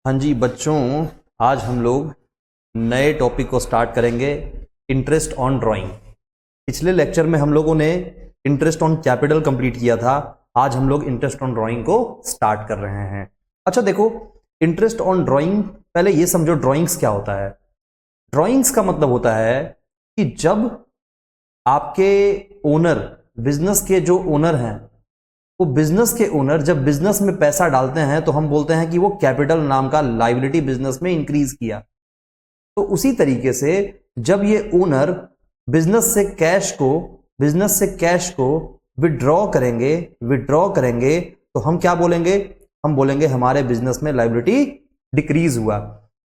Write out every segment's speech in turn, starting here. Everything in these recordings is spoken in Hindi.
हाँ जी बच्चों, आज हम लोग नए टॉपिक को स्टार्ट करेंगे, इंटरेस्ट ऑन ड्राइंग। पिछले लेक्चर में हम लोगों ने इंटरेस्ट ऑन कैपिटल कंप्लीट किया था। आज हम लोग इंटरेस्ट ऑन ड्राइंग को स्टार्ट कर रहे हैं। अच्छा देखो, इंटरेस्ट ऑन ड्राइंग, पहले ये समझो ड्राइंग्स क्या होता है। ड्राइंग्स का मतलब होता है कि जब आपके ओनर, बिजनेस के जो ओनर हैं, वो बिजनेस के ओनर जब बिजनेस में पैसा डालते हैं तो हम बोलते हैं कि वो कैपिटल नाम का लायबिलिटी बिजनेस में इंक्रीज किया। तो उसी तरीके से जब ये ओनर बिजनेस से कैश को विड्रॉ करेंगे तो हम क्या बोलेंगे? हम बोलेंगे हमारे बिजनेस में लायबिलिटी डिक्रीज हुआ।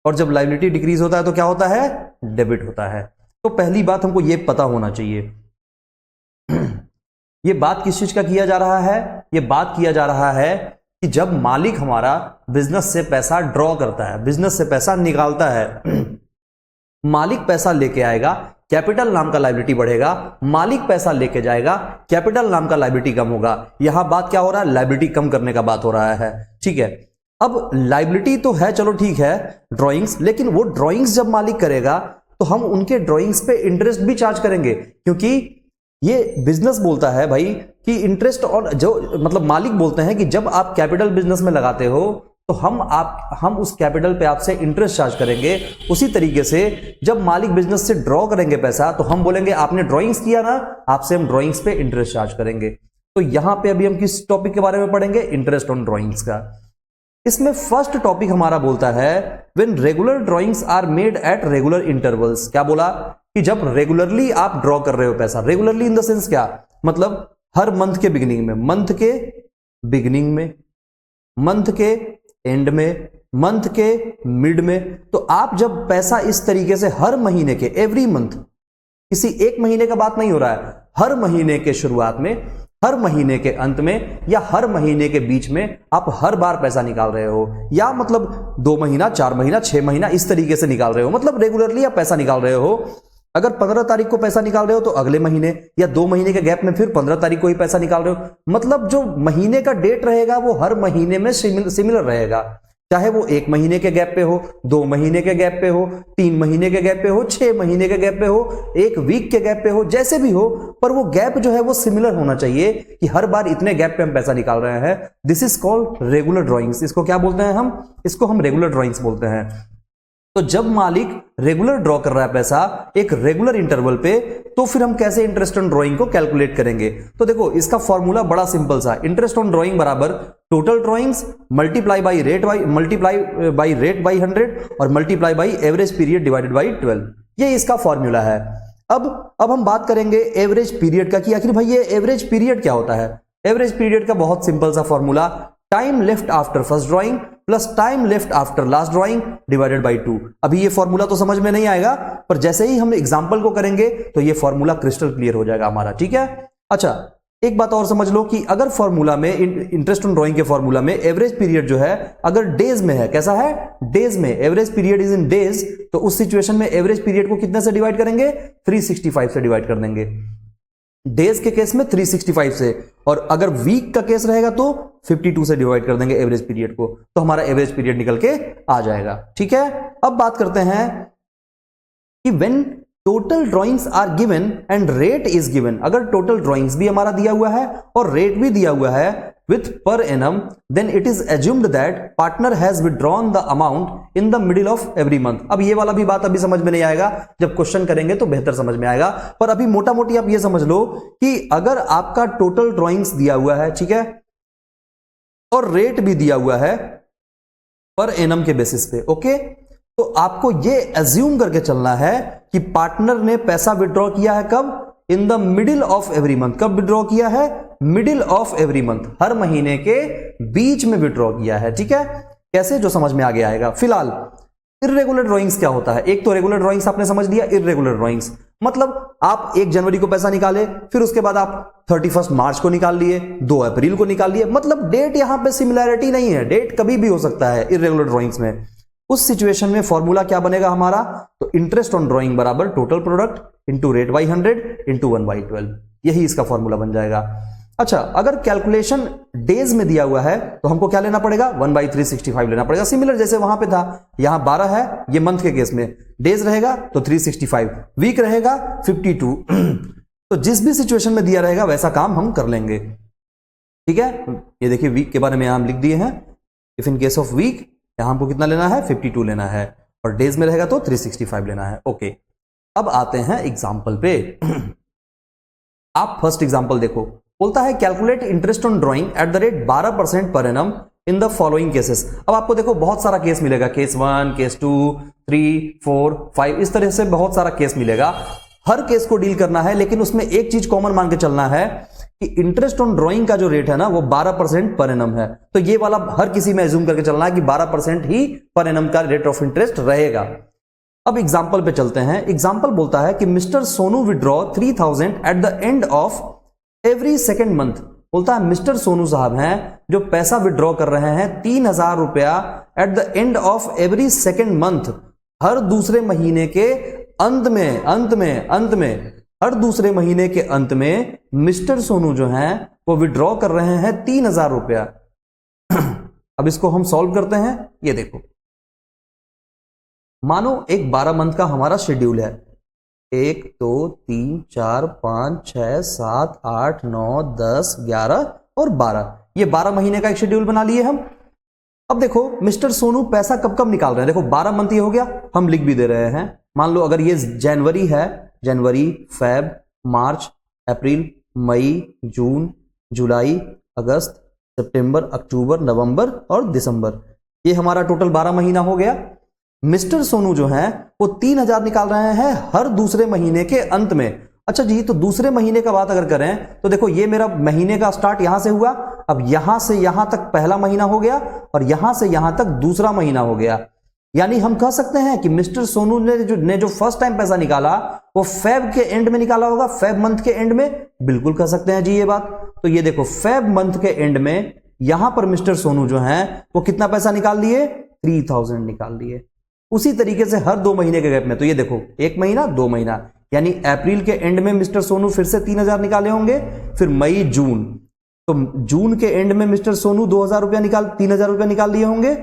और जब लायबिलिटी डिक्रीज होता है तो क्या होता है? डेबिट होता है। तो पहली बात हमको ये पता होना चाहिए। ये बात किस चीज का किया जा रहा है? ये बात किया जा रहा है कि जब मालिक हमारा बिजनेस से पैसा ड्रॉ करता है, बिजनेस से पैसा निकालता है, मालिक पैसा लेके आएगा, कैपिटल नाम का लायबिलिटी बढ़ेगा, मालिक पैसा लेके जाएगा, कैपिटल नाम का लायबिलिटी कम होगा। यहां बात क्या हो रहा है? लायबिलिटी कम करने का बात हो रहा है। ठीक है, अब लायबिलिटी तो है, चलो ठीक है, ड्रॉइंग्स, लेकिन वो ड्रॉइंग्स जब मालिक करेगा तो हम उनके ड्रॉइंग्स पे इंटरेस्ट भी चार्ज करेंगे, क्योंकि ये बिजनेस बोलता है भाई कि इंटरेस्ट, और जो मतलब मालिक बोलते हैं कि जब आप कैपिटल बिजनेस में लगाते हो तो हम उस कैपिटल पे आपसे इंटरेस्ट चार्ज करेंगे। उसी तरीके से जब मालिक बिजनेस से ड्रॉ करेंगे पैसा तो हम बोलेंगे आपने ड्रॉइंग्स किया ना, आपसे हम ड्रॉइंग्स पे इंटरेस्ट चार्ज करेंगे। तो यहां पे अभी हम किस टॉपिक के बारे में पढ़ेंगे? इंटरेस्ट ऑन ड्रॉइंग्स का। इसमें फर्स्ट टॉपिक हमारा बोलता है when regular drawings are made at regular intervals. क्या बोला? कि जब रेगुलरली आप ड्रॉ कर रहे हो पैसा। रेगुलरली इन द सेंस क्या? मतलब हर मंथ के बिगिनिंग में, मंथ के बिगिनिंग में, मंथ के एंड में, मंथ के मिड में। तो आप जब पैसा इस तरीके से हर महीने के, एवरी मंथ, किसी एक महीने का बात नहीं हो रहा है, हर महीने के शुरुआत में, हर महीने के अंत में, या हर महीने के बीच में आप हर बार पैसा निकाल रहे हो, या मतलब 2 महीना, 4 महीना, 6 महीना इस तरीके से निकाल रहे हो, मतलब रेगुलरली आप पैसा निकाल रहे हो। अगर 15 तारीख को पैसा निकाल रहे हो तो अगले महीने या 2 महीने के गैप में फिर 15 तारीख को ही पैसा निकाल रहे हो। मतलब जो महीने का डेट रहेगा वो हर महीने में सिमिलर रहेगा, चाहे वो 1 महीने के गैप पे हो, 2 महीने के गैप पे हो, 3 महीने के गैप पे हो, 6 महीने के गैप पे हो, 1 वीक के गैप पे हो, जैसे भी हो, पर वो गैप जो है वो सिमिलर होना चाहिए कि हर बार इतने गैप पे हम पैसा निकाल रहे हैं। This is called regular drawings. इसको क्या बोलते हैं? इसको हम रेगुलर ड्रॉइंग्स बोलते हैं। तो जब मालिक रेगुलर ड्रॉ कर रहा है पैसा एक रेगुलर इंटरवल पे, तो फिर हम कैसे इंटरेस्ट ऑन ड्रॉइंग को कैलकुलेट करेंगे? तो देखो, इसका फॉर्मूला बड़ा सिंपल सा, इंटरेस्ट ऑन ड्रॉइंग बराबर total drawings multiply by rate by 100 और multiply by average period divided by 12। ये इसका फॉर्मूला है। अब हम बात करेंगे एवरेज पीरियड का, कि आखिर भाई ये एवरेज पीरियड क्या होता है? एवरेज पीरियड का बहुत सिंपल सा formula, time left after first drawing plus time left after last drawing divided by 2। अभी ये फॉर्मूला तो समझ में नहीं आएगा, पर जैसे ही हम एग्जांपल को करेंगे तो ये फॉर्मूला क्रिस्टल क्लियर हो जाएगा हमारा। ठीक है, अच्छा एक बात और समझ लो कि अगर फॉर्मूला में, इंटरेस्ट ऑन ड्राइंग के फॉर्मूला में एवरेज पीरियड जो है अगर डेज में है, कैसा है? डेज में, average period is in days, तो उस सिचुएशन में एवरेज पीरियड को कितने से डिवाइड करेंगे? 365 से डिवाइड कर देंगे। डेज के केस में 365 से, और अगर वीक का केस रहेगा तो 52 से डिवाइड कर देंगे एवरेज पीरियड को, तो हमारा एवरेज पीरियड निकल के आ जाएगा। ठीक है, अब बात करते हैं कि when total drawings are given and rate is given. अगर टोटल ड्राइंग्स भी हमारा दिया हुआ है और रेट भी दिया हुआ है with per annum, then it is assumed that partner has withdrawn the amount in the middle of every month। अब ये वाला भी बात अभी समझ में नहीं आएगा, जब क्वेश्चन करेंगे तो बेहतर समझ में आएगा, पर अभी मोटा मोटी आप ये समझ लो कि अगर आपका टोटल ड्राइंग्स दिया हुआ है, ठीक है, और रेट भी दिया हुआ है पर एनम के बेसिस पे, ओके, तो आपको ये एज्यूम करके चलना है कि पार्टनर ने पैसा विड्रॉ किया है कब? इन the middle of every month. कब विड्रॉ किया है? मिडिल ऑफ एवरी मंथ, हर महीने के बीच में विड्रॉ किया है। ठीक है, कैसे? जो समझ में आगे आएगा। फिलहाल इर्रेगुलर ड्राइंग्स क्या होता है? एक तो रेगुलर ड्राइंग्स आपने समझ लिया, इर्रेगुलर ड्राइंग्स मतलब आप 1 जनवरी को पैसा निकाले, फिर उसके बाद आप 31 मार्च को निकाल लिए, 2 अप्रैल को निकाल लिए, मतलब डेट यहां पे सिमिलैरिटी नहीं है, डेट कभी भी हो सकता है इर्रेगुलर ड्राइंग्स में। उस सिचुएशन में फॉर्मूला क्या बनेगा हमारा? तो इंटरेस्ट ऑन ड्राइंग बराबर total product into rate by 100 into 1/12, यही इसका फॉर्मूला बन जाएगा। अच्छा, अगर कैलकुलेशन डेज में दिया हुआ है तो हमको क्या लेना पड़ेगा, 1/365 लेना पड़ेगा। सिमिलर जैसे वहां पे था, यहां 12 है, ये मंथ के केस में डेज रहेगा तो 365, वीक रहेगा 52 तो जिस भी सिचुएशन में दिया रहेगा वैसा काम हम कर लेंगे। ठीक है, ये देखिए वीक के बारे में यहां हम लिख दिए हैं। If in case of week यहां हमको कितना लेना है, 52 लेना है, और डेज में रहेगा तो 365 लेना है। ओके, अब आते हैं एग्जाम्पल पे। आप फर्स्ट एग्जाम्पल देखो, बोलता है calculate interest on drawing at the rate 12% per annum in the following cases. अब आपको देखो बहुत सारा केस मिलेगा, केस 1, केस 2, 3, 4, 5, इस तरह से बहुत सारा केस मिलेगा। हर केस को डील करना है, लेकिन उसमें एक चीज कॉमन मान के चलना है कि इंटरेस्ट ऑन ड्रॉइंग का जो रेट है ना वो 12% पर एनम है। तो ये वाला हर किसी में एज्यूम करके चलना है कि 12% ही पर एनम का रेट ऑफ इंटरेस्ट रहेगा। अब एग्जाम्पल पे चलते हैं। एग्जाम्पल बोलता है कि mister Sonu withdraw 3000 eight the end of every second month. बोलता है मिस्टर सोनू साहब हैं जो पैसा विड्रॉ कर रहे हैं 3000 रुपया at the end of every second month, हर दूसरे महीने के अंत में हर दूसरे महीने के अंत में मिस्टर सोनू जो हैं वो विड्रॉ कर रहे हैं 3000 रुपया। अब इसको हम सॉल्व करते हैं। ये देखो, मानो एक 12 मंथ का हमारा शेड्यूल है, 1 2 3 4 5 6 7 8 9 10 11 और 12, ये 12 महीने का एक शेड्यूल बना लिए हम। अब देखो मिस्टर सोनू पैसा कब कब निकाल रहे हैं, देखो 12 मंथ ये हो गया, हम लिख भी दे रहे हैं। मान लो अगर ये जनवरी है, जनवरी, फेब, मार्च, अप्रैल, मई, जून, जुलाई, अगस्त, सितंबर, अक्टूबर, नवंबर और दिसंबर, ये हमारा टोटल 12 महीना हो गया। मिस्टर सोनू जो हैं वो 3000 निकाल रहे हैं हर दूसरे महीने के अंत में। अच्छा जी, तो दूसरे महीने का बात अगर करें तो देखो ये मेरा महीने का स्टार्ट यहां से हुआ, अब यहां से यहां तक पहला महीना हो गया और यहां से यहां तक दूसरा महीना हो गया। यानी हम कह सकते हैं कि मिस्टर सोनू ने जो फर्स्ट टाइम पैसा निकाला वो फेब के एंड में निकाला होगा, फेब मंथ के एंड में, बिल्कुल कह सकते हैं जी ये बात। तो ये देखो फेब मंथ के एंड में यहां पर मिस्टर सोनू जो हैं वो कितना पैसा निकाल लिए, 3000 निकाल लिए। उसी तरीके से हर 2 महीने के गैप में, तो ये देखो 1 महीना 2 महीना, यानी अप्रैल के एंड में मिस्टर सोनू फिर से 3000 निकाले होंगे, फिर मई जून, तो जून के एंड में मिस्टर सोनू 2000 रुपया 3000 रुपया निकाल लिए होंगे,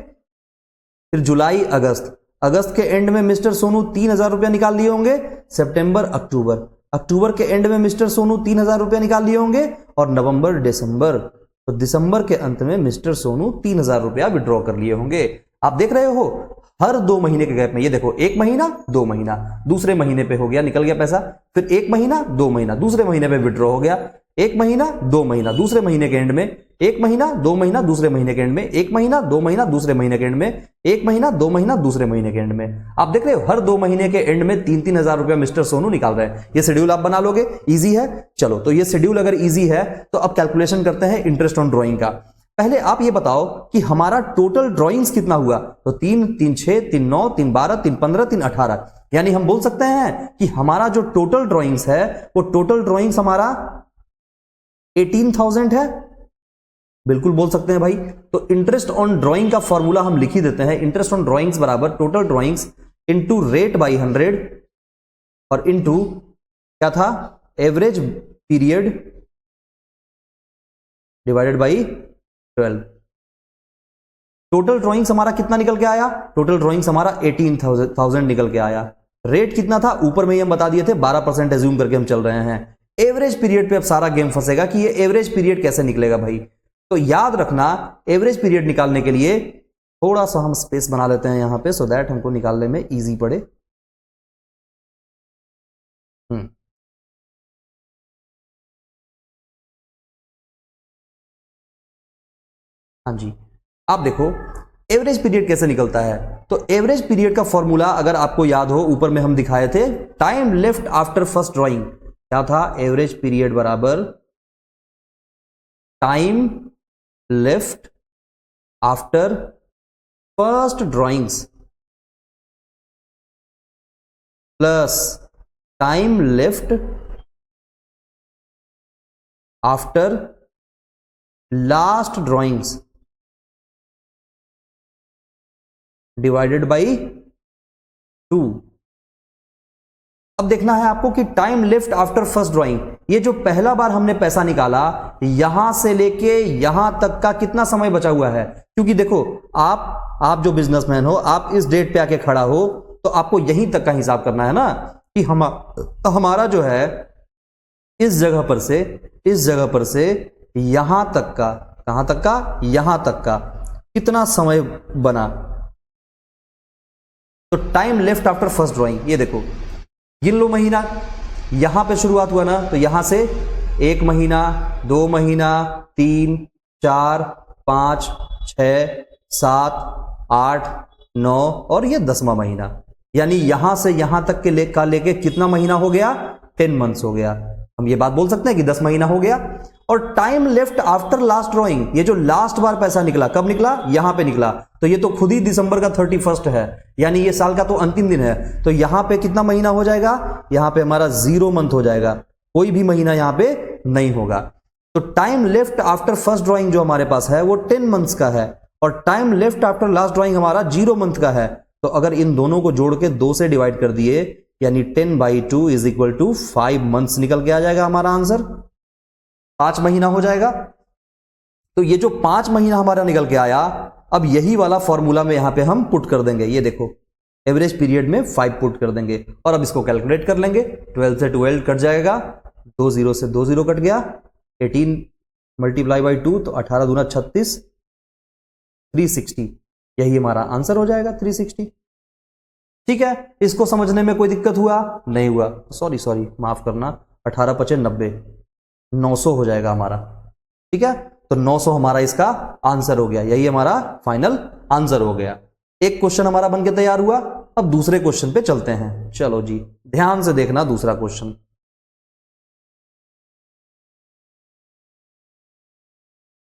फिर जुलाई अगस्त, अगस्त के एंड में मिस्टर सोनू 3000 रुपया निकाल लिए होंगे, सितंबर अक्टूबर, अक्टूबर के एंड में मिस्टर सोनू 3000 रुपया निकाल लिए होंगे, और नवंबर दिसंबर, तो दिसंबर के अंत में मिस्टर सोनू 3000 रुपया विड्रॉ कर लिए होंगे। आप देख रहे हो हर 2 महीने के गैप में, ये देखो 1 महीना 2 महीना, दूसरे महीने पे हो गया निकल गया पैसा, फिर 1 महीना 2 महीना, दूसरे महीने पे विड्रॉ हो गया, 1 महीना 2 महीना, दूसरे महीने के एंड में, 1 महीना 2 महीना, दूसरे महीने के एंड में, 1 महीना 2 महीना, दूसरे महीने के एंड में, 1 महीना 2 महीना, दूसरे महीने के एंड में। आप देख रहे हो हर 2 महीने के एंड में 3-3 हजार रुपया मिस्टर सोनू निकाल रहे हैं। ये शेड्यूल आप बना लोगे, इजी है। चलो, तो ये शेड्यूल अगर इजी है तो अब कैलकुलेशन करते हैं इंटरेस्ट ऑन ड्रॉइंग का। पहले आप ये बताओ कि हमारा टोटल ड्रॉइंग्स कितना हुआ, तो 3 3 6 3 9 3 12 3 15 3 18, यानी हम बोल सकते हैं कि हमारा जो टोटल ड्रॉइंग्स है वो टोटल ड्रॉइंग्स हमारा 18,000 है, बिल्कुल बोल सकते हैं भाई। तो इंटरेस्ट ऑन ड्रॉइंग का फॉर्मूला हम लिख ही देते हैं, इंटरेस्ट ऑन ड्रॉइंग्स बराबर total drawings into rate by 100 और इंटू क्या था, average period divided by 12। Total drawings हमारा कितना निकल के आया, टोटल ड्रॉइंग्स हमारा 18,000 निकल के आया। रेट कितना था ऊपर में ही हम बता दिए थे, 12% एज्यूम करके हम चल रहे हैं। एवरेज पीरियड पे अब सारा गेम फंसेगा कि ये एवरेज पीरियड कैसे निकलेगा भाई। तो याद रखना एवरेज पीरियड निकालने के लिए थोड़ा सा हम स्पेस बना लेते हैं यहां पे, सो दैट हमको निकालने में इजी पड़े। हाँ जी, आप देखो एवरेज पीरियड कैसे निकलता है। तो एवरेज पीरियड का फॉर्मूला अगर आपको याद हो, ऊपर में हम दिखाए थे, time left after first drawing क्या था, एवरेज पीरियड बराबर time left after first drawings plus time left after last drawings divided by 2। अब देखना है आपको कि time left after first drawing ये जो पहला बार हमने पैसा निकाला, यहां से लेके यहां तक का कितना समय बचा हुआ है, क्योंकि देखो आप जो बिजनेसमैन हो, आप इस डेट पे आके खड़ा हो, तो आपको यहीं तक का हिसाब करना है ना, कि हमारा जो है इस जगह पर से यहां तक का, कहां तक का, यहां तक का कितना समय बना। तो time left after first drawing, ये देखो गिन लो महीना, यहां पे शुरुआत हुआ ना, तो यहां से 1 महीना, 2 महीना, 3, 4, 5, 6, 7, 8, 9 और ये 10वां महीना, यानी यहां से यहां तक के लेके कितना महीना हो गया, 10 मंथ्स हो गया। हम ये बात बोल सकते हैं कि 10 महीना हो गया। और time left after last drawing, ये जो लास्ट बार पैसा निकला, कब निकला, यहां पे निकला, तो ये तो खुद ही दिसंबर का 31 है, यानी ये साल का तो अंतिम दिन है। तो यहां पे कितना महीना हो जाएगा, यहां पे हमारा 0 मंथ हो जाएगा, कोई भी महीना यहां पे नहीं होगा। तो time left after first drawing जो हमारे पास है वो 10 मंथ्स का है, और time left after last drawing हमारा 0 मंथ का है। तो अगर इन दोनों को जोड़ के 2 से डिवाइड कर दिए, यानी 10/2 इज इक्वल टू 5 मंथ्स निकल के आ जाएगा हमारा आंसर, 5 महीना हो जाएगा। तो ये जो 5 महीना हमारा निकल के आया, अब यही वाला फॉर्मूला में यहां पे हम पुट कर देंगे, ये देखो एवरेज पीरियड में 5 पुट कर देंगे, और अब इसको कैलकुलेट कर लेंगे। 12 से 12 कट जाएगा, 2 0 से 2 0 कट गया, 18 मल्टीप्लाई बाई 2 तो 18 दूना 36, 360, यही हमारा आंसर हो जाएगा 360। ठीक है, इसको समझने में कोई दिक्कत हुआ, नहीं हुआ, सॉरी माफ करना, 18 5 90, 900 हो जाएगा हमारा। ठीक है, तो 900 हमारा इसका आंसर हो गया, यही हमारा फाइनल आंसर हो गया। एक क्वेश्चन हमारा बनके तैयार हुआ। अब दूसरे क्वेश्चन पे चलते हैं, चलो जी ध्यान से देखना दूसरा क्वेश्चन।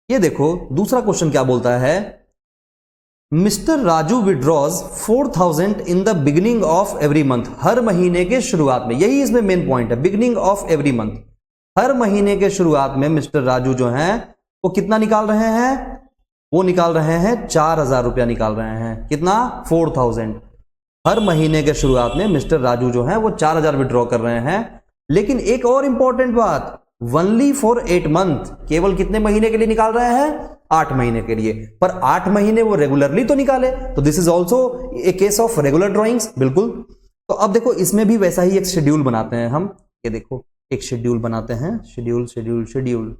ये देखो दूसरा क्वेश्चन क्या बोलता है, mister Raju withdraws 4000 in the beginning of every month, हर महीने के शुरुआत में, यही इसमें मेन पॉइंट है, बिगिनिंग ऑफ एवरी मंथ, हर महीने के शुरुआत में मिस्टर राजू जो हैं वो कितना निकाल रहे हैं, वो निकाल रहे हैं 4000 रुपया निकाल रहे हैं, कितना, 4000। हर महीने के शुरुआत में मिस्टर राजू जो हैं वो 4000 विड्रॉ कर रहे हैं। लेकिन एक और इंपॉर्टेंट बात, ओनली फॉर 8 मंथ, केवल कितने महीने के लिए निकाल रहे हैं, 8 महीने के लिए। पर 8 महीने वो रेगुलरली तो निकाले, तो this is also a case of regular drawings, बिल्कुल। तो अब देखो इसमें भी वैसा ही एक शेड्यूल बनाते हैं हम, ये देखो एक शेड्यूल बनाते हैं, शेड्यूल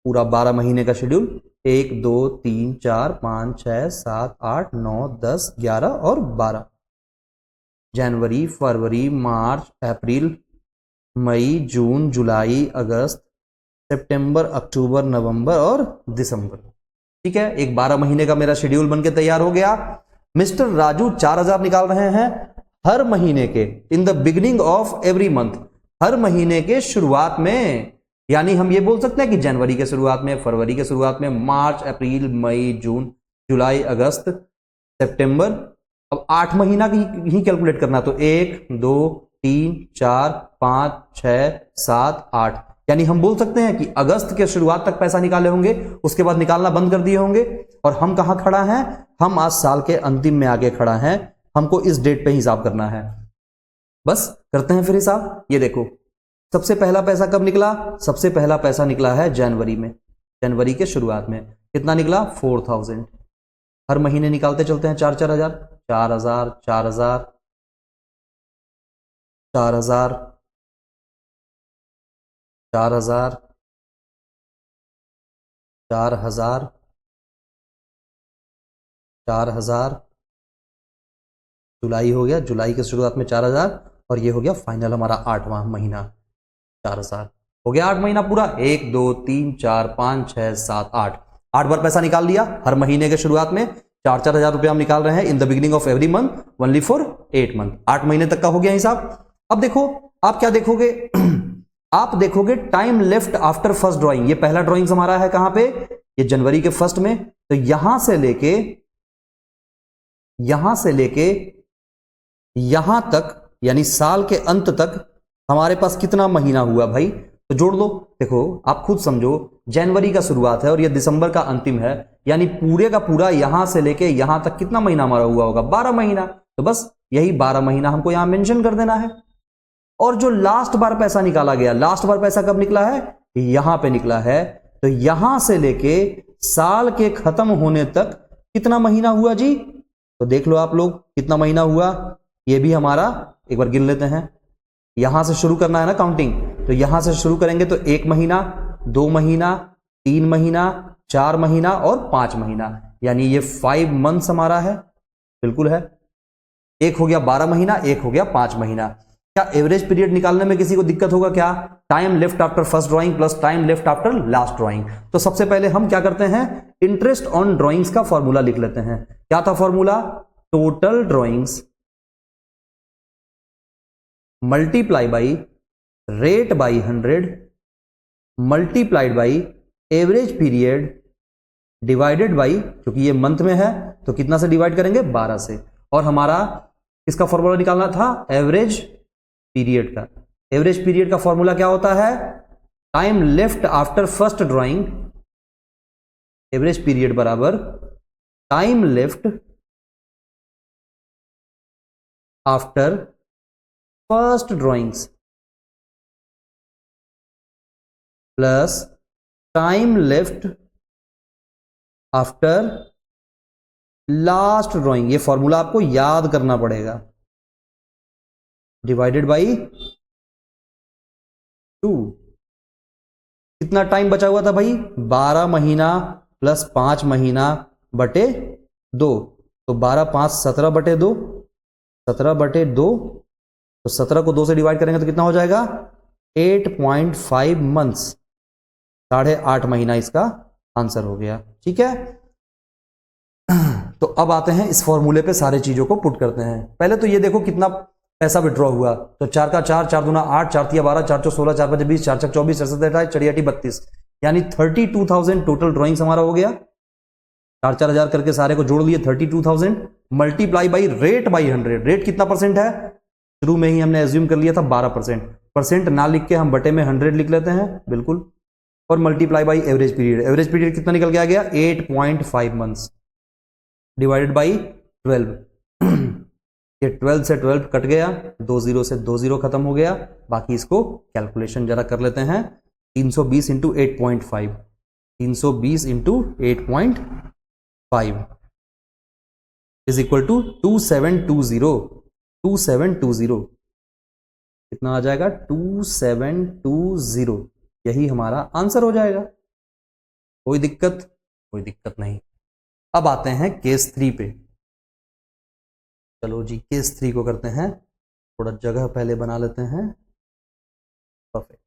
पूरा 12 महीने का शेड्यूल, 1 2 3 4 5 6 7 8 9 10 11 और 12, जनवरी फरवरी मार्च अप्रैल मई जून जुलाई अगस्त सितंबर अक्टूबर नवंबर और दिसंबर। ठीक है, एक 12 महीने का मेरा शेड्यूल बनके तैयार हो गया। मिस्टर राजू 4000 निकाल रहे हैं हर महीने के, in the beginning of every month, हर महीने के शुरुआत में, यानी हम ये बोल सकते हैं कि जनवरी के शुरुआत में, फरवरी के शुरुआत में, मार्च अप्रैल मई जून जुलाई अगस्त सितंबर। अब 8 महीना ही कैलकुलेट करना, तो 1 2 3 4 5 6 7 8, यानी हम बोल सकते हैं कि अगस्त के शुरुआत तक पैसा निकाले होंगे, उसके बाद निकालना बंद कर दिए होंगे। और हम कहां खड़ा हैं, हम आज साल के अंतिम में आगे खड़ा हैं, हमको इस डेट पे हिसाब करना है। बस करते हैं फिर हिसाब। ये देखो सबसे पहला पैसा कब निकला, सबसे पहला पैसा निकला है जनवरी में, जनवरी के शुरुआत में कितना निकला, 4000। हर महीने निकालते चलते हैं 4 हजार, 4000 4000 4000 4000 4000 4000, जुलाई हो गया, जुलाई के शुरुआत में 4000, और ये हो गया फाइनल हमारा 8वां महीना, 4000 हो गया 8 महीना पूरा, 1 2 3 4 5 6 7 8 बार पैसा निकाल लिया हर महीने के शुरुआत में। 4 हजार रुपया हम निकाल रहे हैं इन the beginning of every month, only for 8 month, 8 महीने तक का हो गया हिसाब। अब देखो आप क्या देखोगे आप देखोगे time left after first drawing, ये पहला ड्राइंग हमारा है कहां पे, ये जनवरी के फर्स्ट में, तो यहां से लेके यहां तक, यानी साल के अंत तक हमारे पास कितना महीना हुआ भाई, तो जोड़ लो। देखो आप खुद समझो, जनवरी का शुरुआत है और ये दिसंबर का अंतिम है, यानी पूरे का पूरा यहां से लेके यहां तक कितना महीना हमारा हुआ होगा, 12 महीना। तो बस यही 12 महीना हमको यहां मेंशन कर देना है। और जो लास्ट बार पैसा निकाला गया, लास्ट बार पैसा कब निकला है, यहां पे निकला है। तो यहां से लेके साल के खत्म होने तक कितना महीना हुआ जी, तो देख लो आप लोग कितना महीना हुआ। ये भी हमारा एक बार गिन लेते हैं, यहां से शुरू करना है ना काउंटिंग, तो यहां से शुरू करेंगे तो 1 महीना, 2 महीना, 3 महीना, 4 महीना और 5 महीना, यानी ये 5 मंथ्स हमारा है, बिल्कुल है। एक हो गया 12 महीना, एक हो गया 5 महीना। क्या एवरेज पीरियड निकालने में किसी को दिक्कत होगा क्या? Time left after first drawing plus time left after last drawing. तो सबसे पहले हम क्या करते हैं, इंटरेस्ट ऑन ड्राइंग्स का फॉर्मूला लिख लेते हैं। क्या था formula? Total drawings multiply by rate by 100 multiplied by average period divided by, क्योंकि ये मंथ में है तो कितना से डिवाइड करेंगे, 12 से। और हमारा इसका फॉर्मूला निकालना था एवरेज पीरियड का। एवरेज पीरियड का फॉर्मूला क्या होता है? Time left after first drawing, average period बराबर time left after first drawings plus time left after last drawing. ये फॉर्मूला आपको याद करना पड़ेगा, डिवाइडेड बाई 2। कितना टाइम बचा हुआ था भाई? 12 महीना प्लस 5 महीना बटे 2, तो 12 5 17 बटे 2, 17 बटे 2, तो 17 को 2 से डिवाइड करेंगे तो कितना हो जाएगा? 8.5 मंथ्स, 8.5 महीना इसका आंसर हो गया। ठीक है, तो अब आते हैं इस फॉर्मूले पे, सारे चीजों को पुट करते हैं। पहले तो ये देखो कितना पैसा विड्रॉ हुआ, तो 4 का 4, 4 दूना 8, 4 तिया 12, 4 चौ 16, 4 5 20, 4 6 24, 4 7 28, 4 8 32, यानी 32,000 टोटल ड्राइंग्स हमारा हो गया। 4-4 हजार करके सारे को जोड़ लिए, 32,000 multiply by rate by 100। Rate कितना परसेंट है? शुरू में ही हमने एज्यूम कर लिया था 12%। परसेंट ना लिख के हम बटे में 100 लिख लेते हैं, बिल्कुल। और multiply by average period. Average period कितना निकल के आ गया? 8.5 मंथ्स डिवाइडेड बाई 12। ये 12 से 12 कट गया, 2 0 से 2 0 खत्म हो गया। बाकी इसको कैलकुलेशन जरा कर लेते हैं। 320 into 8.5, 320 into 8.5 is equal to 2720। 2720 कितना आ जाएगा? 2720। यही हमारा आंसर हो जाएगा। कोई दिक्कत? कोई दिक्कत नहीं। अब आते हैं केस 3 पे। चलो जी, केस 3 को करते हैं। थोड़ा जगह पहले बना लेते हैं। परफेक्ट।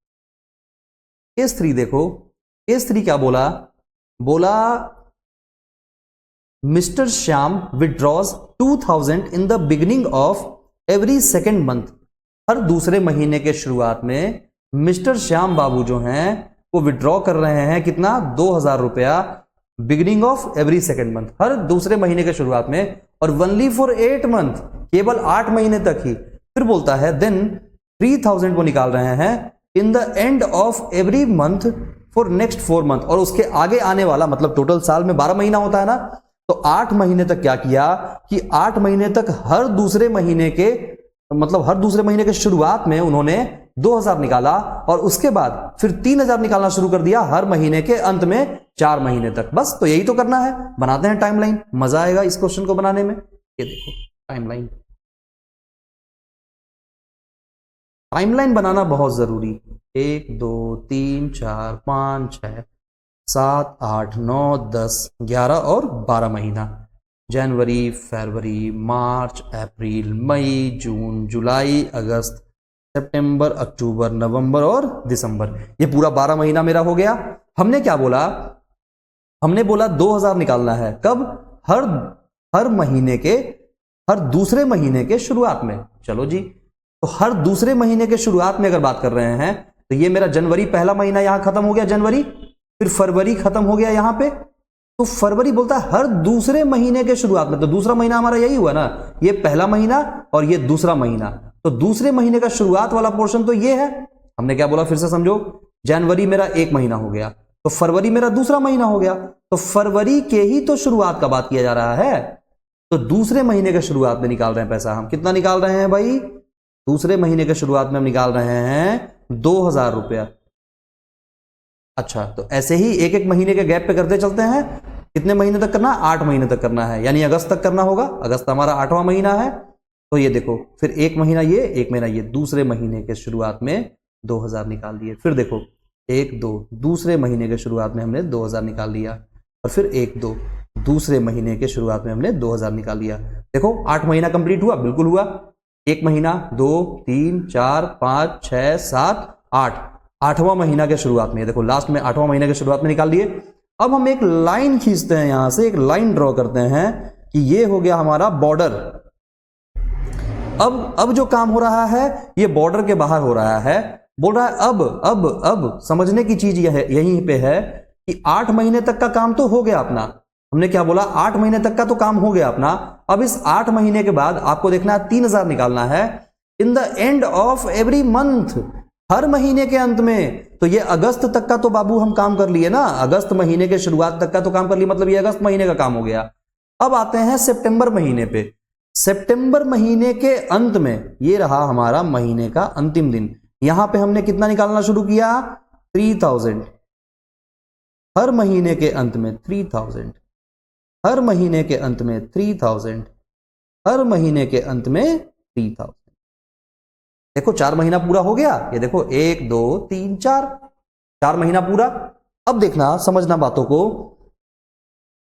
केस 3 देखो, केस 3 क्या बोला? बोला mister Shyam withdraws 2000 in the beginning of every second month. हर दूसरे महीने के शुरुआत में मिस्टर श्याम बाबू जो हैं वो विड्रॉ कर रहे हैं कितना? 2000 रुपया beginning of every second month, हर दूसरे महीने के शुरुआत में, और ओनली फॉर 8 मंथ, केवल 8 महीने तक ही। फिर बोलता है देन 3000 को निकाल रहे हैं इन the end of every month for next 4 month, और उसके आगे आने वाला, मतलब टोटल साल में 12 महीना होता है ना, तो 8 महीने तक क्या किया कि 8 महीने तक हर दूसरे महीने के, मतलब हर दूसरे महीने के शुरुआत में उन्होंने 2000 निकाला, और उसके बाद फिर 3000 निकालना शुरू कर दिया हर महीने के अंत में 4 महीने तक। बस तो यही तो करना है। बनाते हैं टाइमलाइन, मजा आएगा इस क्वेश्चन को बनाने में। ये देखो टाइमलाइन, टाइमलाइन बनाना बहुत जरूरी। 1 2 3 4 5 6 7 8 9 10 11 और 12 महीना, जनवरी, फरवरी, मार्च, अप्रैल, मई, जून, जुलाई, अगस्त, सितंबर, अक्टूबर, नवंबर और दिसंबर। ये पूरा 12 महीना मेरा हो गया। हमने क्या बोला? हमने बोला 2000 निकालना है। कब? हर महीने के, हर दूसरे महीने के शुरुआत में। चलो जी, तो हर दूसरे महीने के शुरुआत में अगर बात कर रहे हैं तो ये मेरा जनवरी पहला महीना यहां खत्म हो गया, जनवरी, फिर फरवरी खत्म हो गया यहां पे, तो फरवरी बोलता है हर दूसरे महीने के शुरुआत में। तो दूसरा महीना हमारा यही हुआ ना, ये पहला महीना और ये दूसरा महीना, तो दूसरे महीने का शुरुआत वाला पोर्शन तो ये है। हमने क्या बोला फिर से समझो, जनवरी मेरा 1 महीना हो गया, तो फरवरी मेरा दूसरा महीना हो गया, तो फरवरी के ही तो शुरुआत का बात किया जा रहा है, तो दूसरे महीने के शुरुआत में निकाल रहे हैं पैसा हम। कितना निकाल रहे हैं भाई? दूसरे महीने के शुरुआत में हम निकाल रहे हैं 2000 रुपया। अच्छा, तो ऐसे ही एक एक महीने के गैप पे करते चलते हैं। कितने महीने तक करना है? 8 महीने तक करना है, यानी अगस्त तक करना होगा। अगस्त हमारा 8वां महीना है, तो ये देखो फिर एक महीना ये, एक महीना ये, दूसरे महीने के शुरुआत में 2000 निकाल दिए। फिर देखो 1 2, दूसरे महीने के शुरुआत में हमने 2000 निकाल लिया, और फिर 1 2, दूसरे महीने के शुरुआत में हमने 2000 निकाल लिया। देखो 8 महीना कंप्लीट हुआ, बिल्कुल हुआ। एक महीना, 2 3 4 5 6 7 8, 8वां महीना के शुरुआत में, देखो लास्ट में 8वां महीने के शुरुआत में निकाल लिए। अब हम एक लाइन खींचते हैं, यहां से एक लाइन ड्रॉ करते हैं कि ये हो गया हमारा बॉर्डर। अब जो काम हो रहा है ये बॉर्डर के बाहर हो रहा है। बोल रहा है अब समझने की चीज यह है, यहीं पे है कि 8 महीने तक का काम तो हो गया अपना। हमने क्या बोला? 8 महीने तक का तो काम हो गया अपना। अब इस 8 महीने के बाद आपको देखना है 3000 निकालना है in the end of every month, हर महीने के अंत में। तो ये अगस्त तक का तो बाबू हम काम कर लिए ना, अगस्त महीने के शुरुआत तक का तो काम कर लिए, मतलब ये अगस्त महीने का काम हो गया। अब आते हैं सितंबर महीने पे। सितंबर महीने के अंत में ये रहा हमारा महीने का अंतिम दिन। यहां पे हमने कितना निकालना शुरू किया? 3000। हर महीने के अंत में 3000, हर महीने के अंत में 3000, हर महीने के अंत में 3000। देखो 4 महीना पूरा हो गया। ये देखो 1 2 3 4 महीना पूरा। अब देखना, समझना बातों को।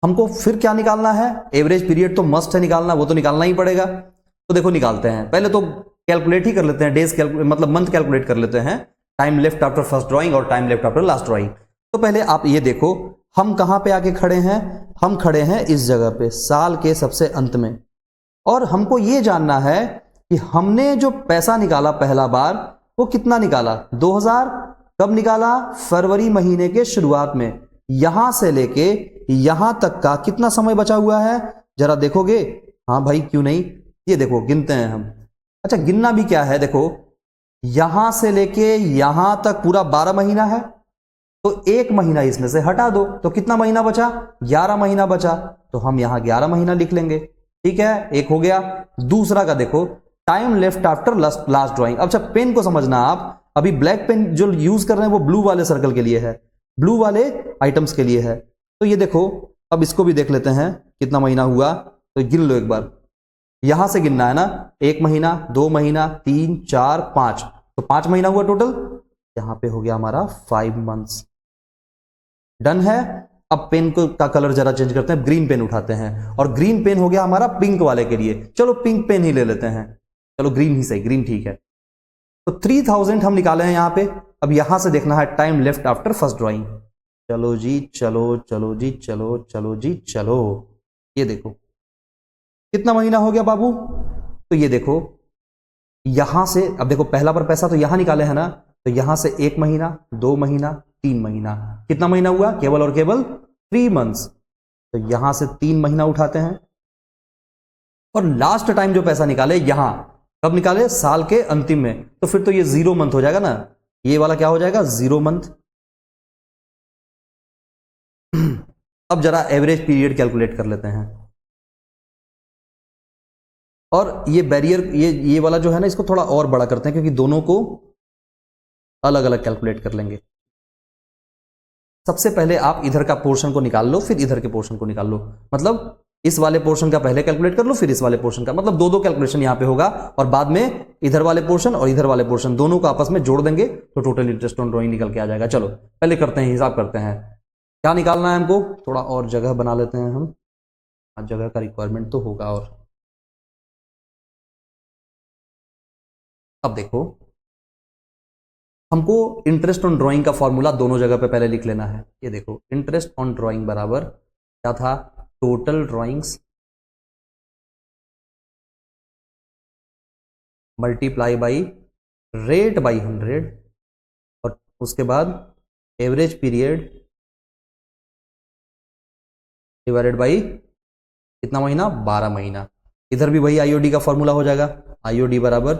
हमको फिर क्या निकालना है? एवरेज पीरियड तो मस्ट है निकालना, वो तो निकालना ही पड़ेगा। तो देखो निकालते हैं, पहले तो कैलकुलेट ही कर लेते हैं, डेज मतलब मंथ कैलकुलेट कर लेते हैं। Time left after first drawing और time left after last drawing. तो पहले आप ये देखो हम कहां पे आके खड़े हैं। हम खड़े हैं इस जगह पे, साल के सबसे अंत में। और हमको ये जानना है कि हमने जो पैसा निकाला पहला बार वो कितना निकाला? 2000। कब निकाला? फरवरी महीने के शुरुआत में। यहां से लेके यहां तक का कितना समय बचा हुआ है जरा देखोगे? हाँ भाई क्यों नहीं, ये देखो गिनते हैं हम। अच्छा, गिनना भी क्या है, देखो यहां से लेके यहां तक पूरा 12 महीना है, तो एक महीना इसमें से हटा दो, तो कितना महीना बचा? 11 महीना बचा। तो हम यहां 11 महीना लिख लेंगे। ठीक है, एक हो गया। दूसरा का देखो, time left after last drawing. अच्छा, पेन को समझना आप, अभी ब्लैक पेन जो यूज कर रहे हैं वो ब्लू वाले सर्कल के लिए है, ब्लू वाले आइटम्स के लिए है। तो ये देखो, अब इसको भी देख लेते हैं कितना महीना हुआ। तो गिन लो एक बार, यहां से गिनना है ना। 1 महीना, 2 महीना, 3 4 5, तो 5 महीना हुआ टोटल। यहां पे हो गया हमारा 5 मंथ्स। डन है। अब पेन को का कलर जरा चेंज करते हैं, ग्रीन पेन उठाते हैं, और ग्रीन पेन हो गया हमारा पिंक वाले के लिए। चलो पिंक पेन ही ले लेते हैं, चलो ग्रीन ही सही, ग्रीन ठीक है। तो 3000 हम निकाले हैं यहां पे। अब यहां से देखना है time left after first drawing. चलो जी चलो, चलो जी चलो, चलो जी चलो। ये देखो कितना महीना हो गया बाबू। तो ये देखो यहां से, अब देखो पहला बार पैसा तो यहां निकाले हैं ना, तो यहां से 1 महीना, 2 महीना, 3 महीना, कितना महीना हुआ? केवल और केवल 3 मंथ्स। तो यहां से 3 महीना उठाते हैं, और लास्ट टाइम जो पैसा निकाले यहां, कब निकाले? साल के अंतिम में। तो फिर तो ये 0 मंथ हो जाएगा ना, ये वाला क्या हो जाएगा? 0 मंथ। अब जरा एवरेज पीरियड कैलकुलेट कर लेते हैं। और ये बैरियर, ये वाला जो है ना, इसको थोड़ा और बड़ा करते हैं, क्योंकि दोनों को अलग अलग कैलकुलेट कर लेंगे। सबसे पहले आप इधर का पोर्शन को निकाल लो, फिर इधर के पोर्शन को निकाल लो। मतलब इस वाले पोर्शन का पहले कैलकुलेट कर लो, फिर इस वाले पोर्शन का, मतलब दो कैलकुलेशन यहां पे होगा। और बाद में इधर वाले पोर्शन और इधर वाले पोर्शन दोनों को आपस में जोड़ देंगे, तो टोटल इंटरेस्ट ऑन ड्राइंग निकल के आ जाएगा। चलो पहले करते हैं, हिसाब करते हैं क्या निकालना है हमको। थोड़ा और जगह बना लेते हैं हम, जगह का रिक्वायरमेंट तो होगा। और अब देखो, हमको इंटरेस्ट ऑन ड्राइंग का फॉर्मूला दोनों जगह पे पहले लिख लेना है। ये देखो, इंटरेस्ट ऑन ड्राइंग बराबर क्या था? Total drawings multiply by rate by 100, और उसके बाद एवरेज पीरियड डिवाइडेड बाई कितना महीना? 12 महीना। इधर भी वही आईओडी का फॉर्मूला हो जाएगा। आईओडी बराबर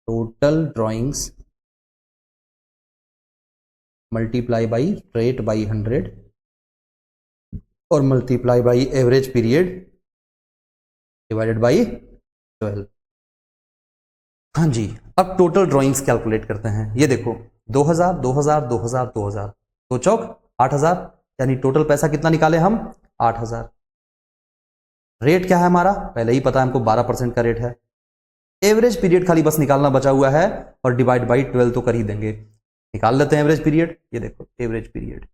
total drawings multiply by rate by 100 और multiply by average period divided by 12। हाँ जी, अब टोटल ड्राइंग्स कैलकुलेट करते हैं। ये देखो 2000 2000 2000 2000 दो चौक 8000, यानी टोटल पैसा कितना निकाले हम 8000। रेट क्या है हमारा, पहले ही पता है हमको 12% का रेट है। एवरेज पीरियड खाली बस निकालना बचा हुआ है और डिवाइड बाई 12 तो कर ही देंगे। निकाल लेते हैं एवरेज पीरियड। ये देखो एवरेज पीरियड,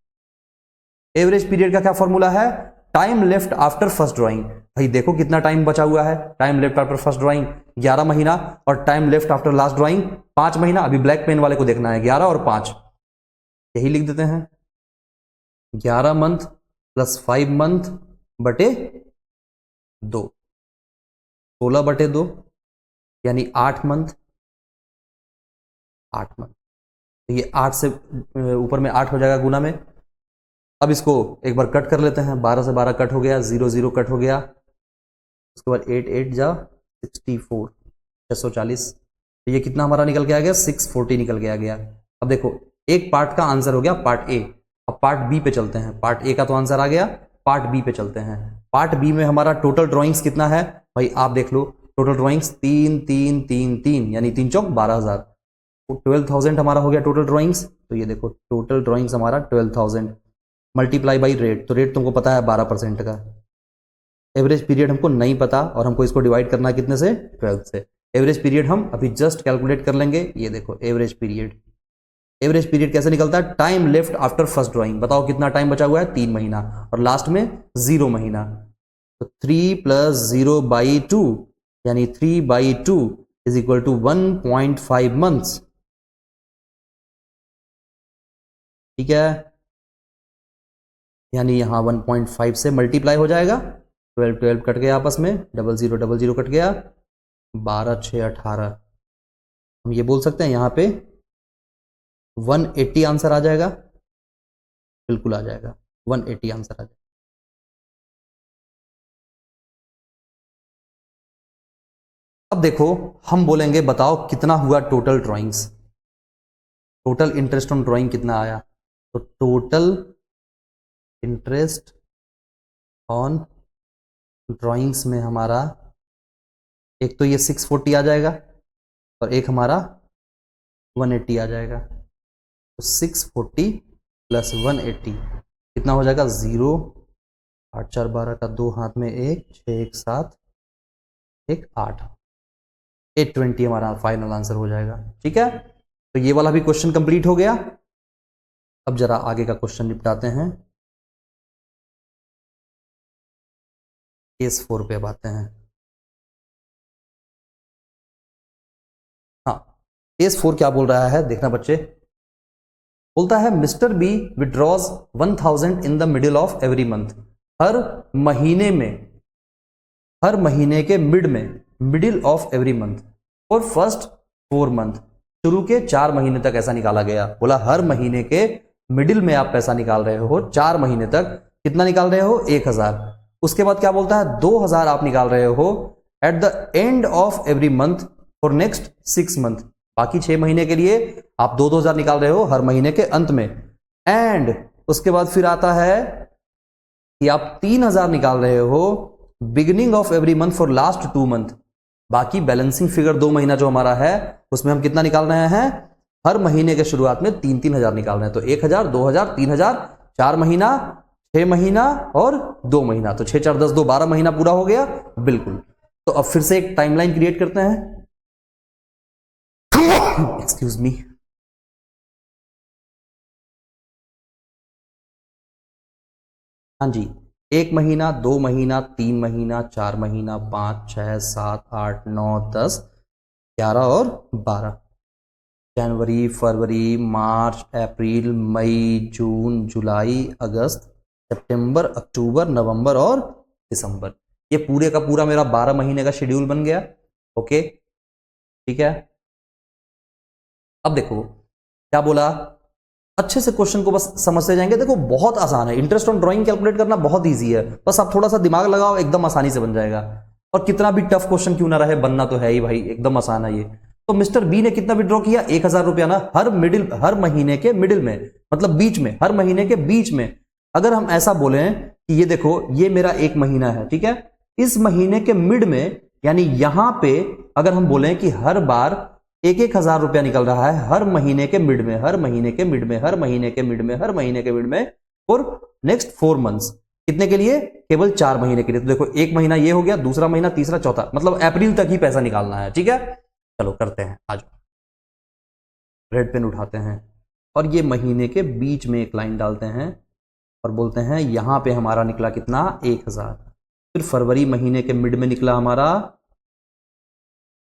एवरेज पीरियड का क्या फॉर्मूला है, time left after first drawing. भाई देखो कितना टाइम बचा हुआ है, time left after first drawing 11 महीना, और time left after last drawing 5 महीना। अभी ब्लैक पेन वाले को देखना है, 11 और 5, यही लिख देते हैं। 11 मंथ प्लस 5 मंथ बटे 2, 16 बटे 2, यानी 8 मंथ। 8 मंथ, तो ये 8 से ऊपर में 8 हो जाएगा गुना में। अब इसको एक बार कट कर लेते हैं, 12 से 12 कट हो गया, 0 0 कट हो गया, उसके बाद 8 8 जा 64, 640। तो ये कितना हमारा निकल के आ गया, 640 निकल के आ गया। अब देखो एक पार्ट का आंसर हो गया पार्ट ए, अब पार्ट बी पे चलते हैं। पार्ट ए का तो आंसर आ गया, पार्ट बी पे चलते हैं। पार्ट बी में हमारा टोटल ड्राइंग्स कितना है, भाई आप देख लो, टोटल ड्राइंग्स 3 3 3 3, यानी 3 चौक 12000, 12,000 हमारा हो गया टोटल ड्राइंग्स। तो ये देखो टोटल ड्राइंग्स हमारा 12,000 मल्टीप्लाई बाई रेट, तो रेट तुमको पता है 12% का। एवरेज पीरियड हमको नहीं पता और हमको इसको डिवाइड करना है कितने से, 12 से। एवरेज पीरियड हम अभी जस्ट कैलकुलेट कर लेंगे। ये देखो एवरेज पीरियड, एवरेज पीरियड कैसे निकलता है, time left after first drawing. बताओ कितना टाइम बचा हुआ है, 3 महीना, और लास्ट में 0 महीना। तो 3 + 0/2, यानी 3/2 इज इक्वल टू 1.5 मंथ्स। ठीक है, यानी यहां 1.5 से मल्टीप्लाई हो जाएगा, 12 12 कट गया आपस में, 00 00 कट गया, 12 6 18। हम ये बोल सकते हैं यहां पे 180 आंसर आ जाएगा, बिल्कुल आ जाएगा, 180 आंसर आ जाएगा। अब देखो हम बोलेंगे बताओ कितना हुआ total drawings, total interest on drawing कितना आया। तो टोटल इंटरेस्ट ऑन ड्राइंग्स में हमारा एक तो ये 640 आ जाएगा और एक हमारा 180 आ जाएगा। तो 640 + 180 कितना हो जाएगा, 0 8 4 12 का 2 हाथ में 1 6 1 7 1 8, 820 हमारा फाइनल आंसर हो जाएगा। ठीक है, तो ये वाला भी क्वेश्चन कंप्लीट हो गया। अब जरा आगे का क्वेश्चन निपटाते हैं, केस 4 पे अब आते हैं। हाँ, केस 4 क्या बोल रहा है देखना बच्चे, बोलता है mister B withdraws 1000 in the middle of every month. हर महीने में, हर महीने के मिड में, मिडिल ऑफ एवरी मंथ, और फर्स्ट 4 मंथ, शुरू के 4 महीने तक ऐसा निकाला गया। बोला हर महीने के मिडिल में आप पैसा निकाल रहे हो, 4 महीने तक कितना निकाल रहे हो, 1000। उसके बाद क्या बोलता है, 2000 आप निकाल रहे हो eight the end of every month for next 6 month. बाकी 6 महीने के लिए आप 2-2000 निकाल रहे हो हर महीने के अंत में। एंड उसके बाद फिर आता है कि आप 3000 निकाल रहे हो beginning of every month for last 2 month. बाकी बैलेंसिंग फिगर 2 महीना जो हमारा है उसमें हम कितना निकाल रहे हैं, हर महीने के शुरुआत में 3-3 हजार निकाल रहे हैं। तो 1000 2000 3000, 4 महीना 6 महीना और 2 महीना, तो 6 4 10 2 12 महीना पूरा हो गया। बिल्कुल, तो अब फिर से एक टाइमलाइन क्रिएट करते हैं। Excuse me. हाँ जी, 1 महीना 2 महीना 3 महीना 4 महीना 5 6 7 8 9 10 11 और 12, जनवरी फरवरी मार्च अप्रैल मई जून जुलाई अगस्त सितंबर अक्टूबर नवंबर और दिसंबर। ये पूरे का पूरा मेरा 12 महीने का शेड्यूल बन गया। ओके, ठीक है। अब देखो क्या बोला, अच्छे से क्वेश्चन को बस समझते जाएंगे। देखो बहुत आसान है, इंटरेस्ट ऑन ड्राइंग कैलकुलेट करना बहुत इजी है, बस आप थोड़ा सा दिमाग लगाओ एकदम आसानी से बन जाएगा। और कितना भी टफ क्वेश्चन क्यों ना रहे, बनना तो है ही भाई, एकदम आसान है ये। तो मिस्टर बी ने कितना विड्रॉ किया, 1000 रुपया ना, हर महीने के मिडिल में, मतलब बीच में, हर महीने के बीच में। अगर हम ऐसा बोलें कि ये देखो ये मेरा 1 महीना है, ठीक है, इस महीने के मिड में यानी यहां पे अगर हम बोलें कि हर बार 1,000 रुपया निकल रहा है हर महीने के मिड में, हर महीने के मिड में, हर महीने के मिड में, हर महीने के मिड में, फॉर नेक्स्ट 4 मंथ्स। कितने के लिए? केवल 4 महीने के लिए। तो देखो एक महीना ये हो गया, दूसरा महीना, तीसरा, चौथा, मतलब अप्रैल तक ही पैसा निकालना है। ठीक है, चलो करते हैं। आज रेड पेन उठाते हैं और ये महीने के बीच में एक लाइन डालते हैं और बोलते हैं यहां पे हमारा निकला कितना? 1,000। फिर फरवरी महीने के मिड में निकला हमारा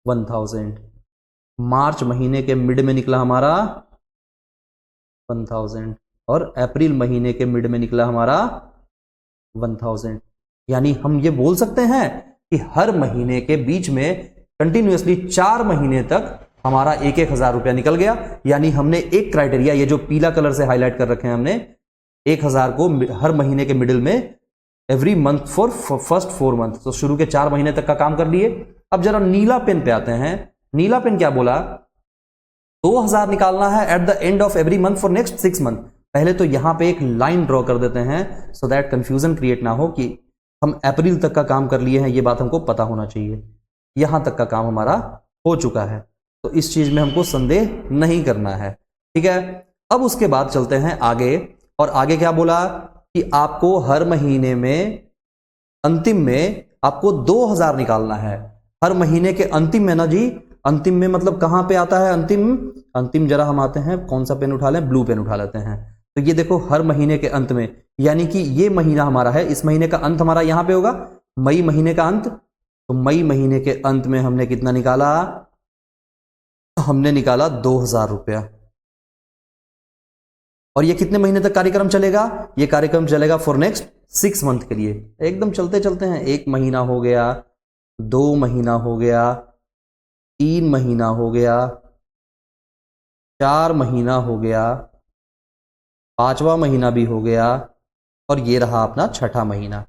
1,000। मार्च महीने के मिड में निकला हमारा 1,000 और अप्रैल महीने के मिड में निकला हमारा 1,000। यानी हम ये बोल सकते हैं कि हर महीने के बीच में कंटिन्यूअसली 4 महीने तक हमारा 1,000 रुपया निकल गया। यानी हमने एक क्राइटेरिया, ये जो पीला कलर से हाईलाइट कर रखे हैं हमने, 1,000 को हर महीने के मिडिल में every month for first 4 month, तो शुरू के 4 महीने तक का काम कर लिए। अब जरा नीला पेन पे आते हैं। नीला पेन क्या बोला? 2,000 निकालना है eight the end of every month for next 6 month. पहले तो यहां पे एक लाइन ड्रॉ कर देते हैं सो दैट कंफ्यूजन क्रिएट ना हो कि हम अप्रैल तक का काम कर लिए हैं, ये बात हमको पता होना चाहिए। यहां तक का काम हमारा हो चुका है, तो इस चीज में हमको संदेह नहीं करना है। ठीक है, अब उसके बाद चलते हैं आगे। और आगे क्या बोला कि आपको हर महीने में अंतिम में आपको 2,000 निकालना है। हर महीने के अंतिम में ना जी, अंतिम में मतलब कहां पे आता है अंतिम? अंतिम जरा हम आते हैं, कौन सा पेन उठा लें? ब्लू पेन उठा लेते हैं। तो ये देखो हर महीने के अंत में, यानी कि ये महीना हमारा है, इस महीने का अंत हमारा यहां पे होगा, मई महीने का अंत। तो मई महीने के अंत में हमने कितना निकाला? हमने निकाला 2,000 रुपया। और ये कितने महीने तक कार्यक्रम चलेगा? ये कार्यक्रम चलेगा फॉर नेक्स्ट 6 मंथ के लिए। एकदम चलते चलते हैं। 1 महीना हो गया, 2 महीना हो गया, 3 महीना हो गया, 4 महीना हो गया, 5वां महीना भी हो गया, और ये रहा अपना 6ठा महीना।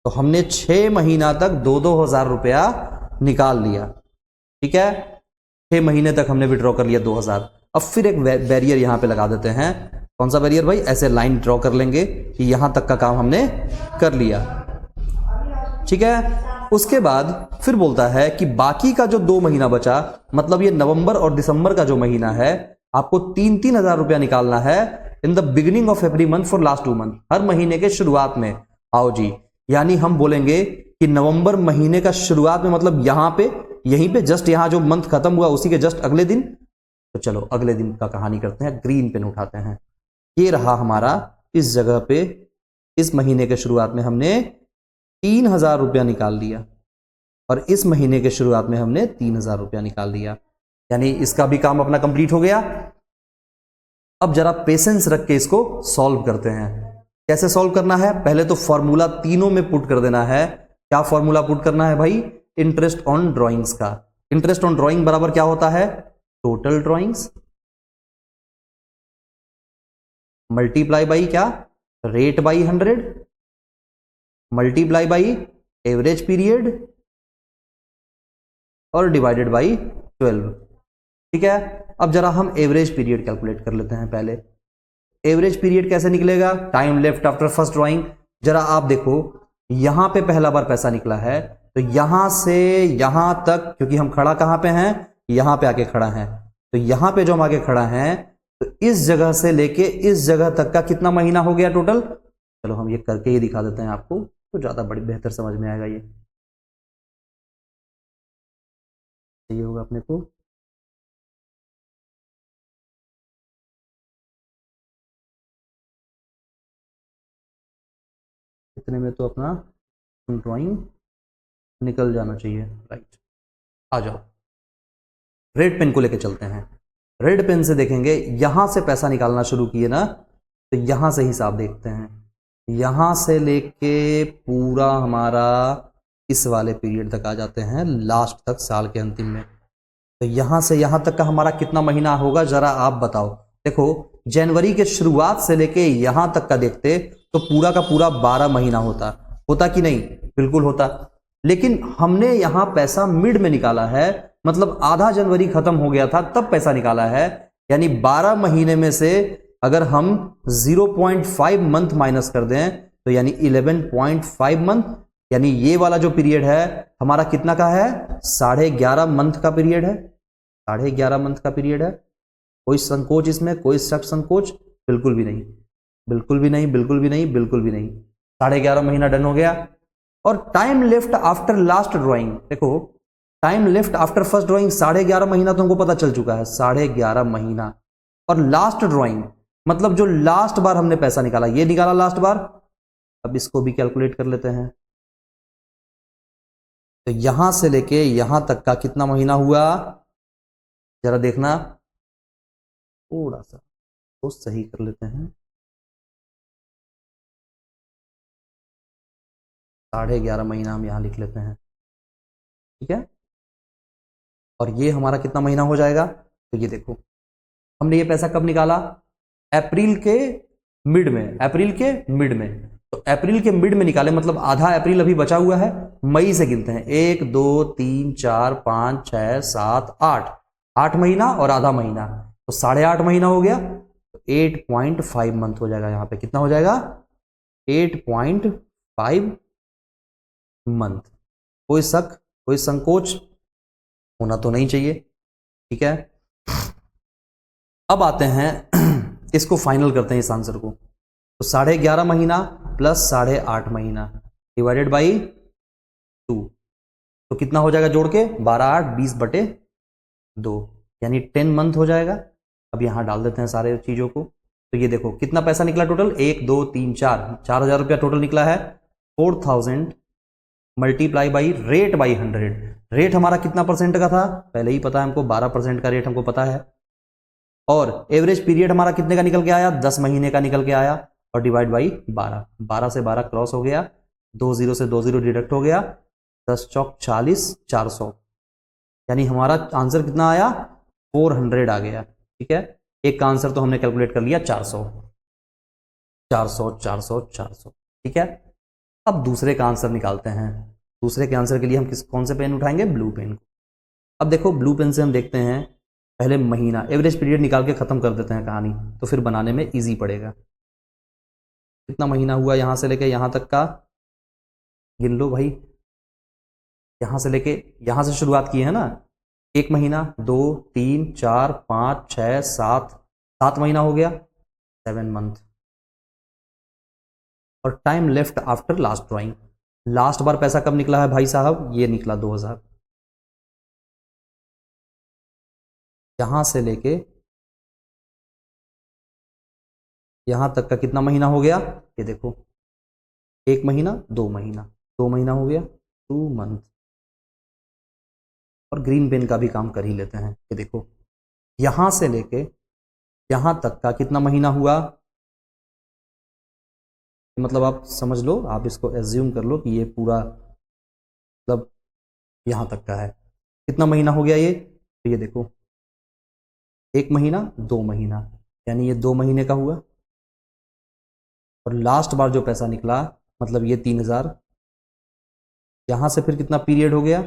तो हमने 6 महीना तक 2,000 रुपया निकाल लिया। ठीक है, 6 महीने तक हमने विड्रॉ कर लिया 2,000। अब फिर एक बैरियर यहां पे लगा देते हैं। कौन सा बैरियर भाई? ऐसे लाइन ड्रॉ कर लेंगे कि यहां तक का काम हमने कर लिया। ठीक है, उसके बाद फिर बोलता है कि बाकी का जो 2 महीना बचा, मतलब ये नवंबर और दिसंबर का जो महीना है, आपको 3,000 रुपया निकालना है in the beginning of every month for last 2 month. हर महीने के शुरुआत में। आओ जी, यानी हम बोलेंगे कि नवंबर महीने का शुरुआत में, मतलब यहां पे, यहीं पे जस्ट यहां जो मंथ खत्म हुआ उसी के जस्ट अगले दिन। तो चलो अगले दिन का कहानी करते हैं। ग्रीन पेन उठाते हैं। ये रहा हमारा, इस जगह पे इस महीने के शुरुआत में हमने 3,000 रुपया निकाल लिया और इस महीने के शुरुआत में हमने 3,000 रुपया निकाल लिया। यानी इसका भी काम अपना कंप्लीट हो गया। अब जरा पेशेंस रख के इसको सॉल्व करते हैं। कैसे सॉल्व करना है? पहले तो फॉर्मूला तीनों में पुट कर देना है। क्या फॉर्मूला पुट करना है भाई? इंटरेस्ट ऑन ड्रॉइंग्स का। इंटरेस्ट ऑन ड्रॉइंग बराबर क्या होता है? टोटल ड्रॉइंग्स मल्टीप्लाई बाई क्या? Rate by 100 multiply by average period और डिवाइडेड बाई 12। ठीक है, अब जरा हम एवरेज पीरियड कैलकुलेट कर लेते हैं। पहले एवरेज पीरियड कैसे निकलेगा? Time left after first drawing. जरा आप देखो, यहां पे पहला बार पैसा निकला है, तो यहां से यहां तक, क्योंकि हम खड़ा कहां पे हैं? यहां पे आके खड़ा हैं, तो यहां पे जो हम आके खड़ा हैं, तो इस जगह से लेके इस जगह तक का कितना महीना हो गया टोटल? चलो हम ये करके ही दिखा देते हैं आपको, तो ज्यादा बड़ी बेहतर समझ में आएगा। ये चाहिए होगा अपने को। इतने में तो अपना ड्राइंग निकल जाना चाहिए। राइट, आ जाओ, रेड पेन को लेके चलते हैं। रेड पेन से देखेंगे, यहां से पैसा निकालना शुरू किए ना, तो यहां से हिसाब देखते हैं। यहां से लेके पूरा हमारा इस वाले पीरियड तक आ जाते हैं, लास्ट तक, साल के अंतिम में। तो यहां से यहां तक का हमारा कितना महीना होगा, जरा आप बताओ। देखो, जनवरी के शुरुआत से लेके यहां तक का देखते तो पूरा का पूरा 12 महीना होता कि नहीं? बिल्कुल होता। लेकिन हमने यहां पैसा मिड में निकाला है, मतलब आधा जनवरी खत्म हो गया था तब पैसा निकाला है। यानी 12 महीने में से अगर हम 0.5 मंथ माइनस कर दें, तो यानी 11.5 मंथ, यानी ये वाला जो पीरियड है हमारा कितना का है, 11.5 मंथ का पीरियड है, 11.5 मंथ का पीरियड है। कोई संकोच इसमें, कोई सख्त संकोच बिल्कुल भी नहीं, बिल्कुल भी नहीं, बिल्कुल भी नहीं, बिल्कुल भी नहीं। 11.5 महीना डन हो गया। और time left after last drawing, देखो time left after first drawing 11.5 महीना तो हमको पता चल चुका है, 11.5 महीना। और लास्ट ड्राइंग मतलब जो लास्ट बार हमने पैसा निकाला, ये निकाला लास्ट बार। अब इसको भी कैलकुलेट कर लेते हैं। तो यहां से लेके यहां तक का कितना महीना हुआ, जरा देखना, थोड़ा सा तो सही कर लेते हैं। 11.5 महीना हम यहां लिख लेते हैं, ठीक है। और ये हमारा कितना महीना हो जाएगा, तो ये देखो हमने ये पैसा कब निकाला, अप्रैल के मिड में, अप्रैल के मिड में। तो अप्रैल के मिड में निकाले मतलब आधा अप्रैल अभी बचा हुआ है। मई से गिनते हैं, 1 2 3 4 5 6 7 8, 8 महीना और आधा महीना, तो 8.5 महीना हो गया। तो 8.5 मंथ हो जाएगा। यहाँ पे कितना हो जाएगा, 8.5 मंथ। कोई शक, कोई संकोच होना तो नहीं चाहिए, ठीक है। अब आते हैं इसको फाइनल करते हैं इस आंसर को। तो 11.5 महीना प्लस 8.5 महीना डिवाइडेड बाई 2, तो कितना हो जाएगा जोड़ के, 12 8 20/2, यानी 10 मंथ हो जाएगा। अब यहां डाल देते हैं सारे चीजों को। तो ये देखो कितना पैसा निकला टोटल, 1 2 3 4 रुपया टोटल निकला है। 4000 multiply by rate by 100। Rate हमारा कितना परसेंट का था, पहले ही पता है हमको, 12% का रेट हमको पता है। और एवरेज पीरियड हमारा कितने का निकल के आया, 10 महीने का निकल के आया। और डिवाइड बाई 12, 12 से 12 क्रॉस हो गया, 2 0 से 2 0 डिडक्ट हो गया, 10 चौक 40, 400, यानी हमारा आंसर कितना आया, 400 आ गया, ठीक है। एक का आंसर तो हमने कैलकुलेट कर लिया 400, 400 400 400, ठीक है। अब दूसरे का आंसर निकालते हैं। दूसरे के आंसर के लिए हम कौन से पेन उठाएंगे, ब्लू पेन। अब देखो ब्लू पेन से हम देखते हैं, पहले महीना एवरेज पीरियड निकाल के खत्म कर देते हैं कहानी, तो फिर बनाने में इजी पड़ेगा। कितना महीना हुआ यहां से लेके यहां तक का, गिन लो भाई। यहां से लेके यहां से शुरुआत की है ना, 1 महीना 2 3 4 5 6 7, 7 महीना हो गया, 7 मंथ। और time left after last drawing, last बार पैसा कब निकला है भाई साहब, ये निकला 2000। यहां से लेके यहां तक का कितना महीना हो गया, ये देखो 1 महीना 2 महीना, 2 महीना हो गया, 2 मंथ। और ग्रीन पेन का भी काम कर ही लेते हैं। ये देखो यहां से लेके यहां तक का कितना महीना हुआ, मतलब आप समझ लो, आप इसको एज्यूम कर लो कि ये पूरा मतलब यहां तक का है। कितना महीना हो गया ये, तो ये देखो 1 महीना 2 महीना, यानी ये 2 महीने का हुआ। और लास्ट बार जो पैसा निकला मतलब ये 3000, यहां से फिर कितना पीरियड हो गया,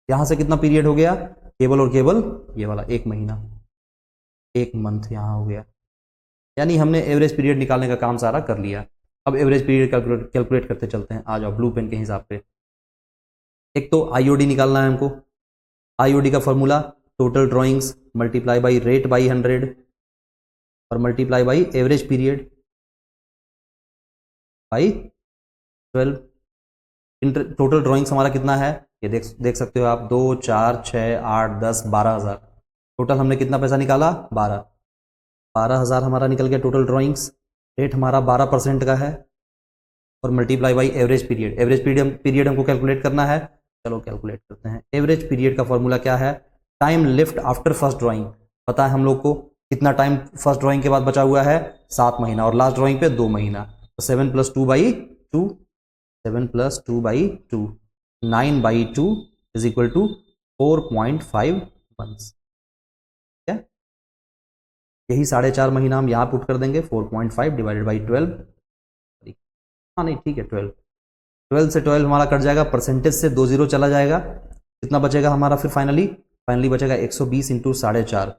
यहां से कितना पीरियड हो गया, केवल और केवल ये वाला 1 महीना, 1 मंथ यहां हो गया। यानी हमने एवरेज पीरियड निकालने का काम सारा कर लिया। अब एवरेज पीरियड कैलकुलेट करते चलते हैं, आ जाओ ब्लू पेन के हिसाब पे। एक तो आईओडी निकालना है हमको। आईओडी का formula, total drawings multiply by rate by 100 और multiply by average period by 12। Total drawings हमारा कितना है, ये देख सकते हो आप, 2 4 6 8 10 12,000। टोटल हमने कितना पैसा निकाला, 12,000 हमारा निकल गया टोटल ड्राइंग्स। रेट हमारा 12% का है और multiply by average period. Average period हमको कैलकुलेट करना है, चलो कैलकुलेट करते हैं। एवरेज पीरियड का फॉर्मूला क्या है, time left after first drawing. पता है हम लोग को कितना टाइम फर्स्ट ड्राइंग के बाद बचा हुआ है, 7 महीना, और लास्ट ड्राइंग पे 2 महीना, तो 7 + 2/2, 7 + 2/2, 9/2 इज इक्वल टू 4.5 मंथ्स। ठीक है, यही 4.5 महीना हम यहाँ पुट कर देंगे, 4.5 डिवाइडेड बाई 12। हाँ नहीं ठीक है, 12 से 12 हमारा कट जाएगा, परसेंटेज से 2 0 चला जाएगा, कितना बचेगा हमारा फिर फाइनली बचेगा 120 × 4.5।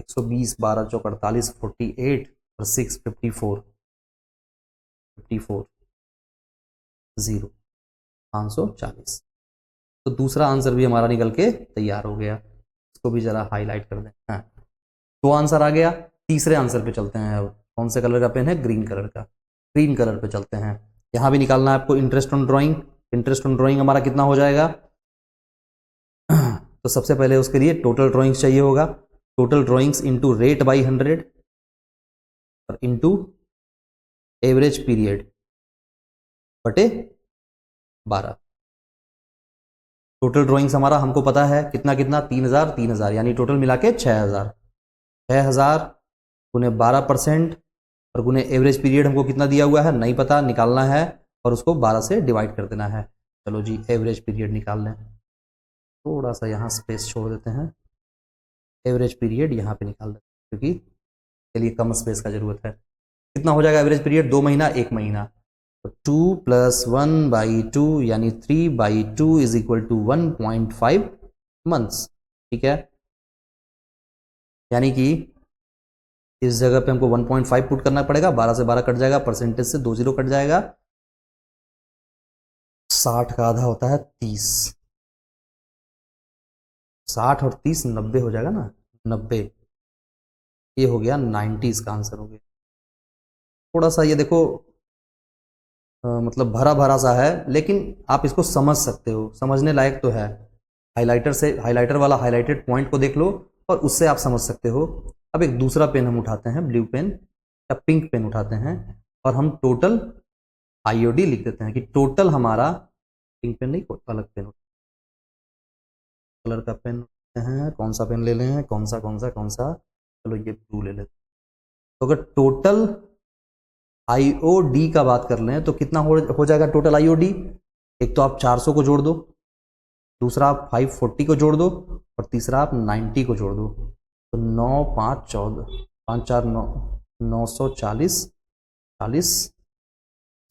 120, 12 चौक 48, 48 और 6 54, 0 540। तो दूसरा आंसर भी हमारा निकल के तैयार हो गया। इसको भी जरा हाईलाइट कर दें। हाँ, दो आंसर आ गया। तीसरे आंसर पे चलते हैं। अब कौन से कलर का पेन है? ग्रीन कलर का। ग्रीन कलर पे चलते हैं। यहाँ भी निकालना है आपको interest on drawing. Interest on drawing हमारा कितना हो जाएगा? तो सबसे पहले उसके लिए टोटल ड्राइंग्स चाहिए होगा। Total drawings into rate by 100 और इंटू एवरेज पीरियड बटे 12। टोटल ड्राइंग्स हमारा हमको पता है कितना कितना, 3000 3000, यानी टोटल मिला के 6000। 6000 गुने 12% और गुने एवरेज पीरियड हमको कितना दिया हुआ है नहीं पता, निकालना है और उसको 12 से डिवाइड कर देना है। चलो जी, एवरेज पीरियड निकाल लें। थोड़ा सा यहाँ स्पेस छोड़ देते हैं। एवरेज पीरियड यहाँ पे निकाल देते हैं क्योंकि के लिए कम स्पेस का जरूरत है। कितना हो जाएगा एवरेज पीरियड? 2 महीना 1 महीना। तो 2 + 1/2 यानी 3/2 इज इक्वल टू 1.5 मंथ्स। ठीक है, यानी कि इस जगह पे हमको 1.5 पुट करना पड़ेगा। 12 से 12 कट जाएगा, परसेंटेज से 2 0 कट जाएगा। 60 का आधा होता है 30। 60 और 30 90 हो जाएगा ना, 90। ये हो गया 90, इसका आंसर हो गया। थोड़ा सा ये देखो मतलब भरा भरा सा है, लेकिन आप इसको समझ सकते हो, समझने लायक तो है। हाइलाइटर से, हाइलाइटर वाला हाइलाइटेड पॉइंट को देख लो और उससे आप समझ सकते हो। अब एक दूसरा पेन हम उठाते हैं, ब्लू पेन या पिंक पेन उठाते हैं और हम टोटल आईओडी लिख देते हैं कि टोटल हमारा, पिंक पेन नहीं, कोई अलग पेन, कलर का पेन लेते हैं। कौन सा पेन ले लें? कौन सा कौन सा कौन सा? चलो ये ब्लू ले लेते हैं। तो अगर टोटल आईओडी का बात कर लें तो कितना हो जाएगा टोटल आईओडी? एक तो आप 400 को जोड़ दो, दूसरा आप 540 को जोड़ दो और तीसरा आप 90 को जोड़ दो। तो 9 5 14, 5 4 9, 940, 40,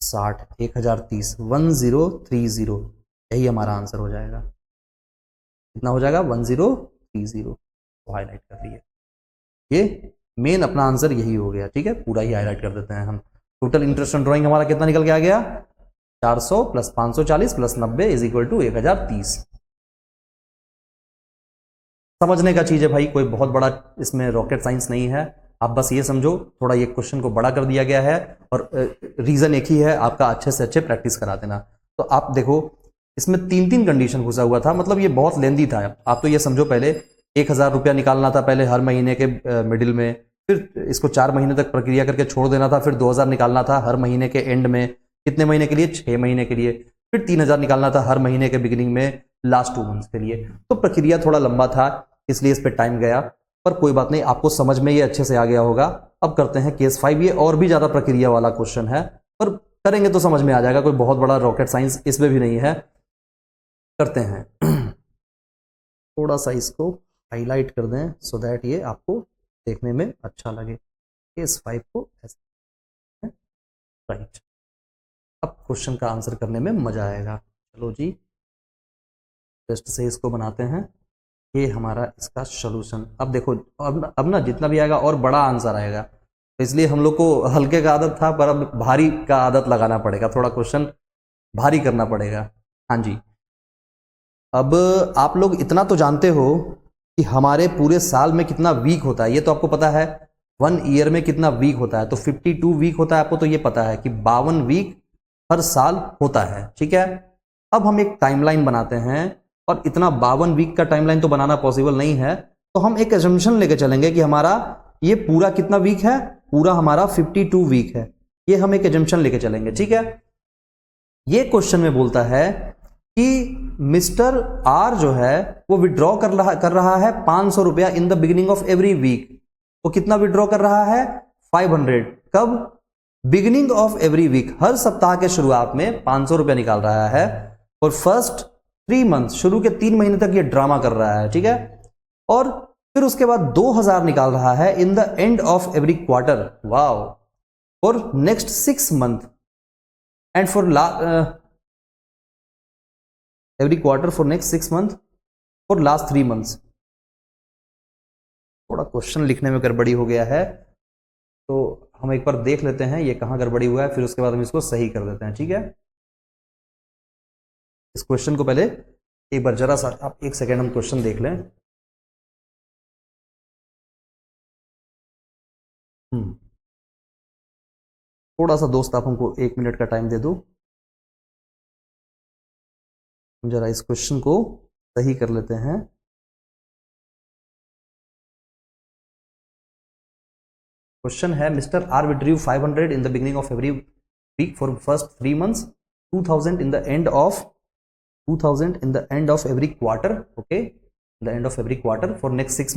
60, 1030, 1030। यही हमारा आंसर हो जाएगा। कितना हो जाएगा? 1030। तो हाईलाइट कर दिए। ये मेन अपना आंसर यही हो गया। ठीक है, पूरा ही हाईलाइट कर देते हैं हम। टोटल इंटरेस्ट ऑन ड्राइंग हमारा कितना निकल के आ गया? 400 + 540 + 90 इज इक्वल टू 1030। समझने का चीज है भाई, कोई बहुत बड़ा इसमें रॉकेट साइंस नहीं है। आप बस ये समझो, थोड़ा ये क्वेश्चन को बड़ा कर दिया गया है और रीजन एक ही है, आपका अच्छे से अच्छे प्रैक्टिस करा देना। तो आप देखो, इसमें 3 कंडीशन घुसा हुआ था, मतलब ये बहुत लेंदी था। आप तो ये समझो, पहले 1000 रुपया निकालना था पहले हर महीने के मिडिल में, फिर इसको 4 महीने तक प्रक्रिया करके छोड़ देना था, फिर 2000 निकालना था हर महीने के एंड में। कितने महीने के लिए? 6 महीने के लिए। फिर 3000 निकालना था हर महीने के बिगिनिंग में, लास्ट 2 मंथ्स के लिए। तो प्रक्रिया थोड़ा लंबा था, इसलिए इस पर टाइम गया, पर कोई बात नहीं, आपको समझ में ये अच्छे से आ गया होगा। अब करते हैं केस 5। ये और भी ज्यादा प्रक्रिया वाला क्वेश्चन है, पर करेंगे तो समझ में आ जाएगा। कोई बहुत बड़ा रॉकेट साइंस इसमें भी नहीं है। करते हैं थोड़ा सा इसको हाईलाइट कर दें सो दैट ये आपको देखने में अच्छा लगे। केस 5 को ऐसे, राइट। अब क्वेश्चन का आंसर करने में मजा आएगा। चलो जी, टेस्ट से इसको बनाते हैं। ये हमारा इसका सॉल्यूशन। अब देखो, अब ना जितना भी आएगा और बड़ा आंसर आएगा, तो इसलिए हम लोग को हल्के का आदत था, पर अब भारी का आदत लगाना पड़ेगा, थोड़ा क्वेश्चन भारी करना पड़ेगा। हाँ जी, अब आप लोग इतना तो जानते हो कि हमारे पूरे साल में कितना वीक होता है, ये तो आपको पता है। 1 ईयर में कितना वीक होता है? तो 52 वीक होता है। आपको तो ये पता है कि 52 वीक हर साल होता है। ठीक है, अब हम एक टाइमलाइन बनाते हैं, और इतना 52 वीक का टाइमलाइन तो बनाना पॉसिबल नहीं है, तो हम एक एजम्पशन लेके चलेंगे कि हमारा ये पूरा कितना वीक है? पूरा हमारा 52 वीक है। ये हम एक एजम्पशन लेके चलेंगे। ठीक है, ये क्वेश्चन में बोलता है कि मिस्टर आर जो है वो विड्रॉ कर रहा है 500 रुपया in the beginning of every week. वो कितना विड्रॉ कर रहा है? 500। कब? बिगिनिंग ऑफ एवरी वीक, हर सप्ताह के शुरुआत में 500 रुपया निकाल रहा है। और फर्स्ट 3 मंथ, शुरू के 3 महीने तक ये ड्रामा कर रहा है। ठीक है, और फिर उसके बाद 2000 निकाल रहा है in the end of every quarter. Wow. For next 6 month and for every quarter for next 6 months for last 3 months। थोड़ा क्वेश्चन लिखने में गड़बड़ी हो गया है, तो हम एक बार देख लेते हैं ये कहाँ गड़बड़ी हुआ है, फिर उसके बाद हम इसको सही कर देते हैं। ठीक है, इस क्वेश्चन को पहले एक बार जरा सा आप एक सेकेंड हम क्वेश्चन देख लें। थोड़ा सा दोस्त आप हमको 1 मिनट का टाइम दे दो, हम जरा इस क्वेश्चन को सही कर लेते हैं। क्वेश्चन है mister R withdrew 500 in the beginning of every week for first 3 months, 2000 in the end of 2000 in the end of every quarter, okay, the end of every quarter for next 6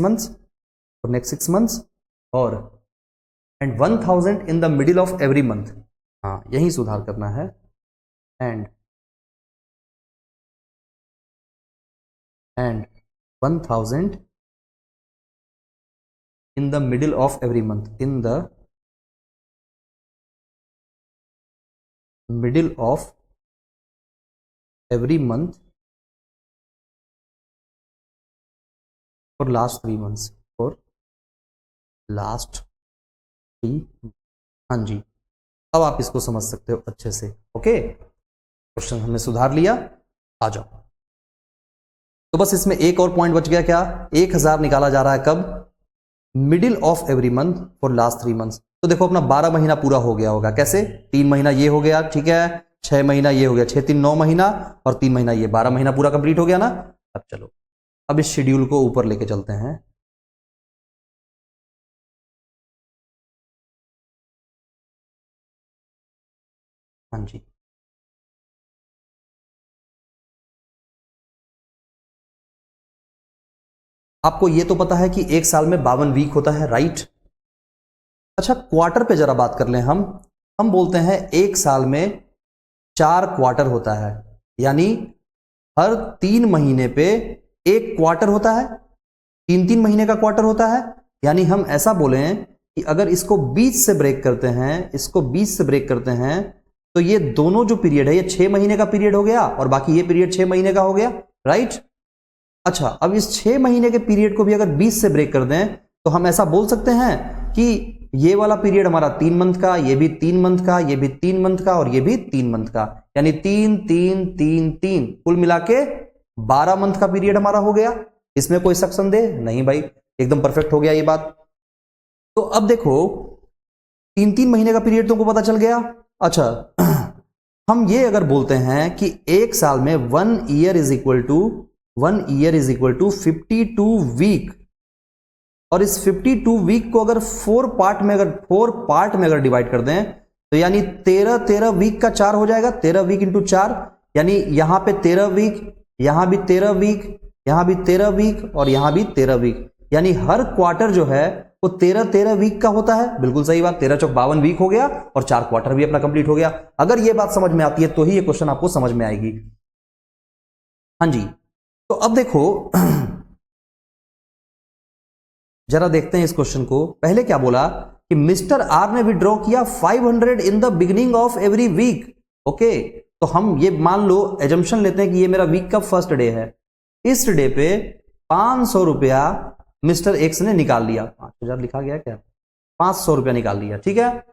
months, और and 1000 in the middle of every month, हाँ यही सुधार करना है, and 1000 in the middle of every month, in the middle of every month for last 3 months, for last 3, हाँ जी, अब आप इसको समझ सकते हो अच्छे से। ओके, क्वेश्चन हमने सुधार लिया, आ जाओ। तो बस इसमें एक और पॉइंट बच गया, क्या? 1000 निकाला जा रहा है कब? Middle of every month for last 3 months। तो देखो अपना 12 महीना पूरा हो गया होगा, कैसे? 3 महीना ये हो गया, ठीक है, 6 महीना ये हो गया, 6 3 9 महीना, और 3 महीना ये 12 महीना पूरा कंप्लीट हो गया ना। अब चलो, अब इस शेड्यूल को ऊपर लेके चलते हैं। हाँ जी, आपको ये तो पता है कि एक साल में 52 वीक होता है, राइट? अच्छा, क्वार्टर पे जरा बात कर लें हम बोलते हैं एक साल में 4 क्वार्टर होता है, यानी हर 3 महीने पे एक क्वार्टर होता है, 3 महीने का क्वार्टर होता है। यानी हम ऐसा बोलें कि अगर इसको 20 से ब्रेक करते हैं, इसको 20 से ब्रेक करते हैं, तो ये दोनों जो पीरियड है ये 6 महीने का पीरियड हो गया, और बाकी ये पीरियड 6 महीने का हो गया, राइट? अच्छा, अब इस 6 महीने के पीरियड को भी अगर 20 से ब्रेक कर दें, तो हम ऐसा बोल सकते हैं कि ये वाला पीरियड हमारा 3 मंथ का, ये भी 3 मंथ का, ये भी 3 मंथ का, और ये भी 3 मंथ का, यानी 3 3 3 3 कुल मिला के 12 मंथ का पीरियड हमारा हो गया। इसमें कोई शक संदेह नहीं भाई, एकदम परफेक्ट हो गया ये बात। तो अब देखो 3 महीने का पीरियड तुमको पता चल गया। अच्छा, हम ये अगर बोलते हैं कि एक साल में 1 year is equal to 52 week, और इस 52 वीक को अगर 4 पार्ट में अगर डिवाइड कर दें, तो यानी 13 वीक का 4 हो जाएगा, 13 वीक इंटू 4, यानी यहां पे 13 वीक, यहां भी 13 वीक, यहां भी 13 वीक, और यहां भी 13 वीक, यानी हर क्वार्टर जो है वो 13 वीक का होता है। बिल्कुल सही बात, 13 चौक 52 वीक हो गया, और 4 क्वार्टर भी अपना कंप्लीट हो गया। अगर ये बात समझ में आती है तो ही ये क्वेश्चन आपको समझ में आएगी। हाँ जी, तो अब देखो जरा देखते हैं इस क्वेश्चन को। पहले क्या बोला कि मिस्टर आर ने विड्रॉ किया 500 in the beginning of every week. Okay, तो हम ये मान लो एजम्पशन लेते हैं कि ये मेरा वीक का फर्स्ट डे है, इस डे पे 500 रुपया मिस्टर एक्स ने निकाल लिया। 5000 लिखा गया क्या? 500 रुपया निकाल लिया, ठीक है।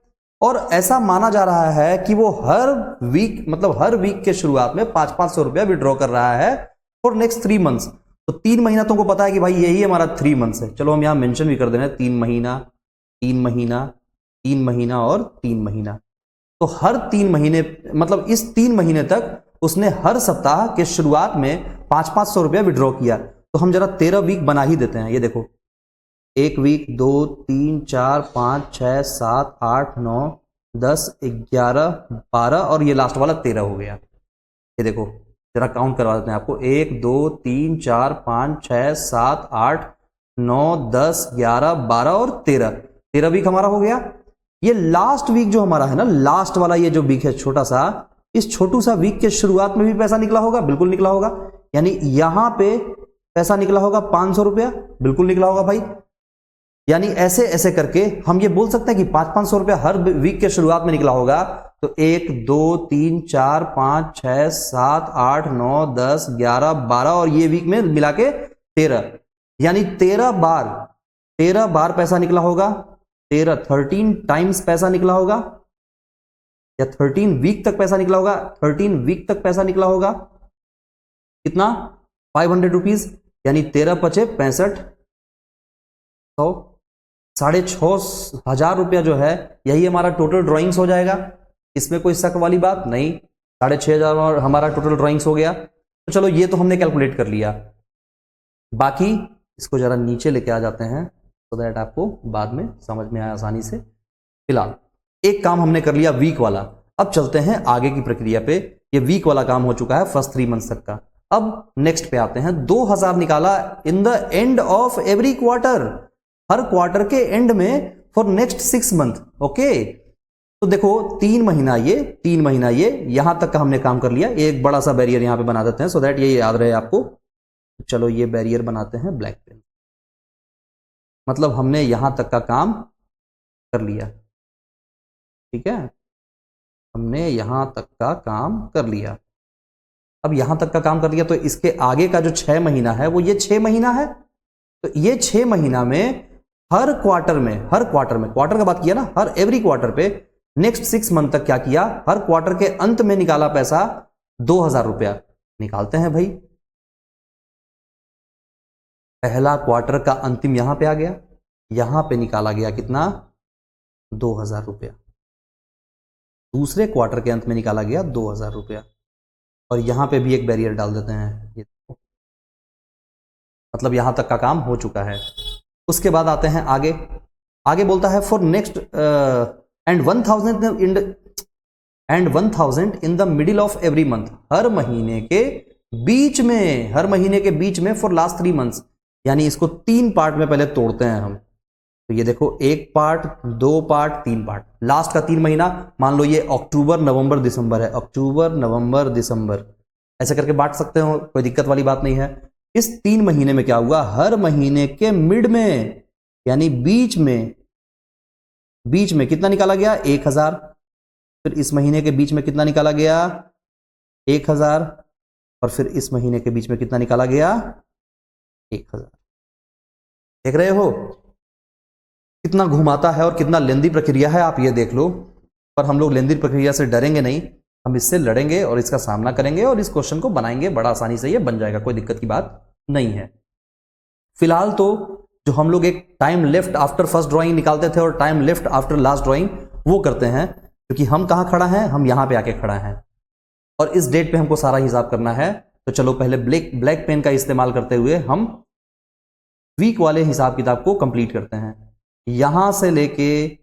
और ऐसा माना जा रहा है कि वो हर वीक, मतलब हर वीक के शुरुआत में 500 रुपया विड्रॉ कर रहा है फॉर नेक्स्ट 3 मंथ्स। तो 3 महीना तुमको पता है कि भाई यही हमारा 3 मंथ्स है। चलो हम यहां मेंशन भी कर दे रहे हैं, 3 महीना 3 महीना 3 महीना और 3 महीना। तो हर 3 महीने, मतलब इस 3 महीने तक उसने हर सप्ताह के शुरुआत में 500 रुपया विड्रॉ किया। तो हम जरा 13 वीक बना ही देते हैं। ये देखो, 1 वीक 2 3 4 5 6 7 8 9 10 11 12 और ये लास्ट वाला 13 हो गया। ये देखो जरा काउंट करवा देते हैं आपको, 1 2 3 4 5 6 7 8 9 10 11 12 और 13 वीक हमारा हो गया। ये लास्ट वीक जो हमारा है ना, लास्ट वाला ये जो वीक है छोटा सा, इस छोटू सा वीक के शुरुआत में भी पैसा निकला होगा, बिल्कुल निकला होगा। यानी यहां पे पैसा निकला होगा 500 रुपया, बिल्कुल निकला होगा भाई। यानी ऐसे ऐसे करके हम ये बोल सकते हैं कि 500 रुपया हर वीक के शुरुआत में निकला होगा। तो 1 2 3 4 5 6 7 8 9 10 11 12 और ये वीक में मिला के 13, यानी 13 बार 13 बार पैसा निकला होगा, 13 टाइम्स पैसा निकला होगा, या 13 वीक तक पैसा निकला होगा, 13 वीक तक पैसा निकला होगा। कितना? 500 रुपीज, यानी 13 पचे 65, 6,500 रुपया जो है यही हमारा टोटल ड्राइंग्स हो जाएगा। इसमें कोई शक वाली बात नहीं, 6,500 हमारा टोटल ड्राइंग्स हो गया। तो चलो ये तो हमने कैलकुलेट कर लिया, बाकी इसको जरा नीचे लेके आ जाते हैं तो दैट आपको बाद में समझ में आए आसानी से। फिलहाल एक काम हमने कर लिया वीक वाला, अब चलते हैं आगे की प्रक्रिया पे। ये वीक वाला काम हो चुका है फर्स्ट 3 मंथ्स तक का। अब नेक्स्ट पे आते हैं। 2000 निकाला इन the end of every quarter, her quarter के एंड में फॉर नेक्स्ट 6 मंथ। ओके, तो देखो 3 महीना ये, 3 महीना ये, यहां तक का हमने काम कर लिया। एक बड़ा सा बैरियर यहां पे बना देते हैं सो दैट ये याद रहे आपको। चलो ये बैरियर बनाते हैं ब्लैक पेन, मतलब हमने यहां तक का काम कर लिया। ठीक है, हमने यहां तक का काम कर लिया। अब यहां तक का काम कर लिया तो इसके आगे का जो 6 महीना है वो ये 6 महीना है। तो ये 6 महीना में हर क्वार्टर में, हर क्वार्टर में, क्वार्टर का बात किया ना, हर एवरी क्वार्टर पे नेक्स्ट 6 मंथ तक क्या किया, हर क्वार्टर के अंत में निकाला पैसा 2000 रुपया। निकालते हैं भाई। पहला क्वार्टर का अंतिम यहां पे आ गया, यहां पे निकाला गया कितना, 2000 रुपया। दूसरे क्वार्टर के अंत में निकाला गया 2000 रुपया, और यहां पे भी एक बैरियर डाल देते हैं। ये मतलब यहां तक का काम हो चुका है। उसके बाद आते हैं आगे। आगे बोलता है for next and 1000 in the middle of every month, हर महीने के बीच में, हर महीने के बीच में फॉर लास्ट 3 मंथ्स। यानी इसको 3 पार्ट में पहले तोड़ते हैं हम। तो ये देखो 1 पार्ट, 2 पार्ट, 3 पार्ट। लास्ट का 3 महीना मान लो ये अक्टूबर नवंबर दिसंबर है, अक्टूबर नवंबर दिसंबर, ऐसे करके बांट सकते हो, कोई दिक्कत वाली बात नहीं है। इस 3 महीने में क्या हुआ, हर महीने के मिड में यानी बीच में, बीच में कितना निकाला गया, 1000। फिर इस महीने के बीच में कितना निकाला गया, 1000, और फिर इस महीने के बीच में कितना निकाला गया, 1000। देख रहे हो कितना घुमाता है और कितना लेंदी प्रक्रिया है, आप ये देख लो। पर हम लोग लेंदी प्रक्रिया से डरेंगे नहीं, हम इससे लड़ेंगे और इसका सामना करेंगे और इस क्वेश्चन को बनाएंगे, बड़ा आसानी से ये बन जाएगा, कोई दिक्कत की बात नहीं है। फिलहाल तो जो हम लोग एक time left after first drawing निकालते थे और time left after last drawing वो करते हैं, क्योंकि हम कहां खड़ा हैं, हम यहां पे आके खड़ा हैं और इस डेट पे हमको सारा हिसाब करना है। तो चलो पहले ब्लैक पेन का इस्तेमाल करते हुए हम वीक वाले हिसाब किताब को कंप्लीट करते हैं। यहां से लेके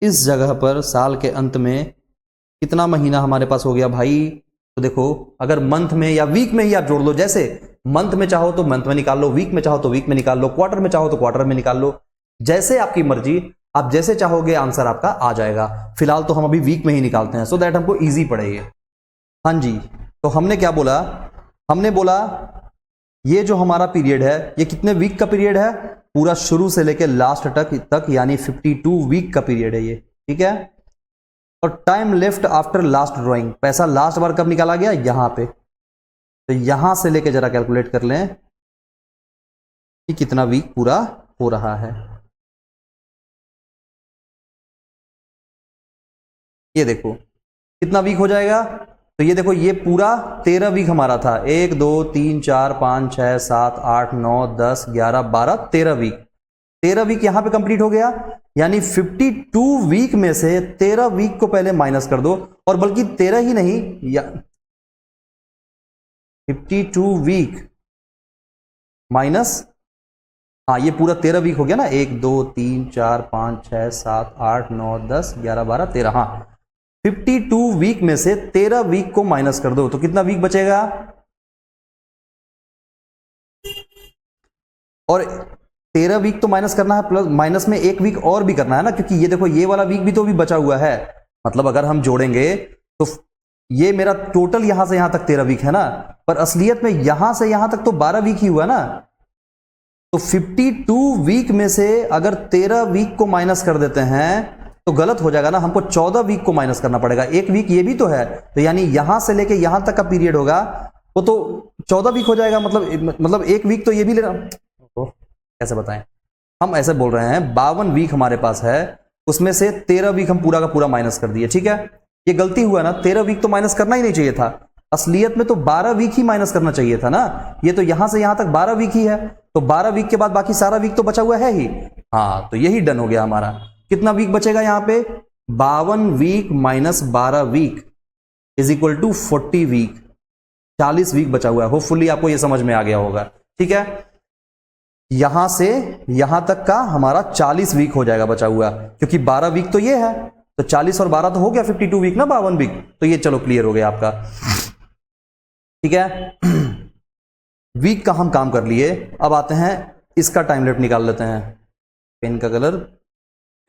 इस जगह पर साल के अंत में कितना महीना हमारे पास हो गया भाई। तो देखो अगर मंथ में या वीक में ही आप जोड़ लो, जैसे मंथ में चाहो तो मंथ में निकाल लो, वीक में चाहो तो वीक में निकाल लो, क्वार्टर में चाहो तो क्वार्टर में निकाल लो, जैसे आपकी मर्जी, आप जैसे चाहोगे आंसर आपका आ जाएगा। फिलहाल तो हम अभी वीक में ही निकालते हैं सो दैट हमको इजी पड़ेगी। हाँ जी, तो हमने क्या बोला, हमने बोला ये जो हमारा पीरियड है ये कितने वीक का पीरियड है, पूरा शुरू से लेकर लास्ट तक यानी 52 वीक का पीरियड है ये। ठीक है, और time left after last drawing, पैसा लास्ट बार कब निकाला गया, यहां पे। तो यहां से लेके जरा कैलकुलेट कर लें कि कितना वीक पूरा हो रहा है। ये देखो कितना वीक हो जाएगा। तो ये देखो ये पूरा 13 वीक हमारा था, 1 2 3 4 5 6 7 8 9 10 11 12 13 वीक। 13 वीक यहां पे कंप्लीट हो गया, यानी 52 वीक में से 13 वीक को पहले माइनस कर दो, और बल्कि 13 ही नहीं या 52 वीक माइनस, हाँ ये पूरा 13 वीक हो गया ना, 1 2 3 4 5 6 7 8 9 10 11 12 13, हाँ 52 वीक में से 13 वीक को माइनस कर दो तो कितना वीक बचेगा, और 13 वीक तो माइनस करना है, प्लस माइनस में 1 वीक और भी करना है ना, क्योंकि ये देखो ये वाला वीक भी तो भी बचा हुआ है। मतलब अगर हम जोड़ेंगे तो ये मेरा टोटल यहां से यहां तक 13 वीक है ना, पर असलियत में यहां से यहां तक तो 12 वीक ही हुआ ना। तो 52 वीक में से अगर 13 वीक को माइनस कर देते हैं तो गलत हो जाएगा ना, हमको 14 वीक को माइनस करना पड़ेगा। 1 वीक ये भी तो है, तो यानी यहां से लेके यहां तक का पीरियड होगा वो तो 14 वीक हो जाएगा। मतलब 1 वीक तो ये भी लेना, तो कैसे बताएं। हम ऐसे बोल रहे हैं 52 वीक हमारे पास है, उसमें से 13 वीक हम पूरा का पूरा माइनस कर दिए, ठीक है। ये गलती हुआ ना, 13 वीक तो माइनस करना ही नहीं चाहिए था, असलियत में तो 12 वीक ही माइनस करना चाहिए था ना। ये तो यहां से यहां तक 12 वीक ही है, तो 12 वीक के बाद बाकी सारा वीक तो बचा हुआ है ही। हाँ, तो यही डन हो गया हमारा। कितना वीक बचेगा यहां पे, 52 week minus 12 week is equal to 40 week, 40 week बचा हुआ है। होपफुली आपको ये समझ में आ गया होगा, ठीक है। यहां से यहां तक का हमारा 40 वीक हो जाएगा बचा हुआ, क्योंकि 12 वीक तो ये है, तो 40 और 12 तो हो गया 52 वीक ना, 52 वीक। तो ये चलो क्लियर हो गया आपका, ठीक है। वीक का हम काम कर लिए। अब आते हैं इसका टाइम लिमिट निकाल लेते हैं। पेन का कलर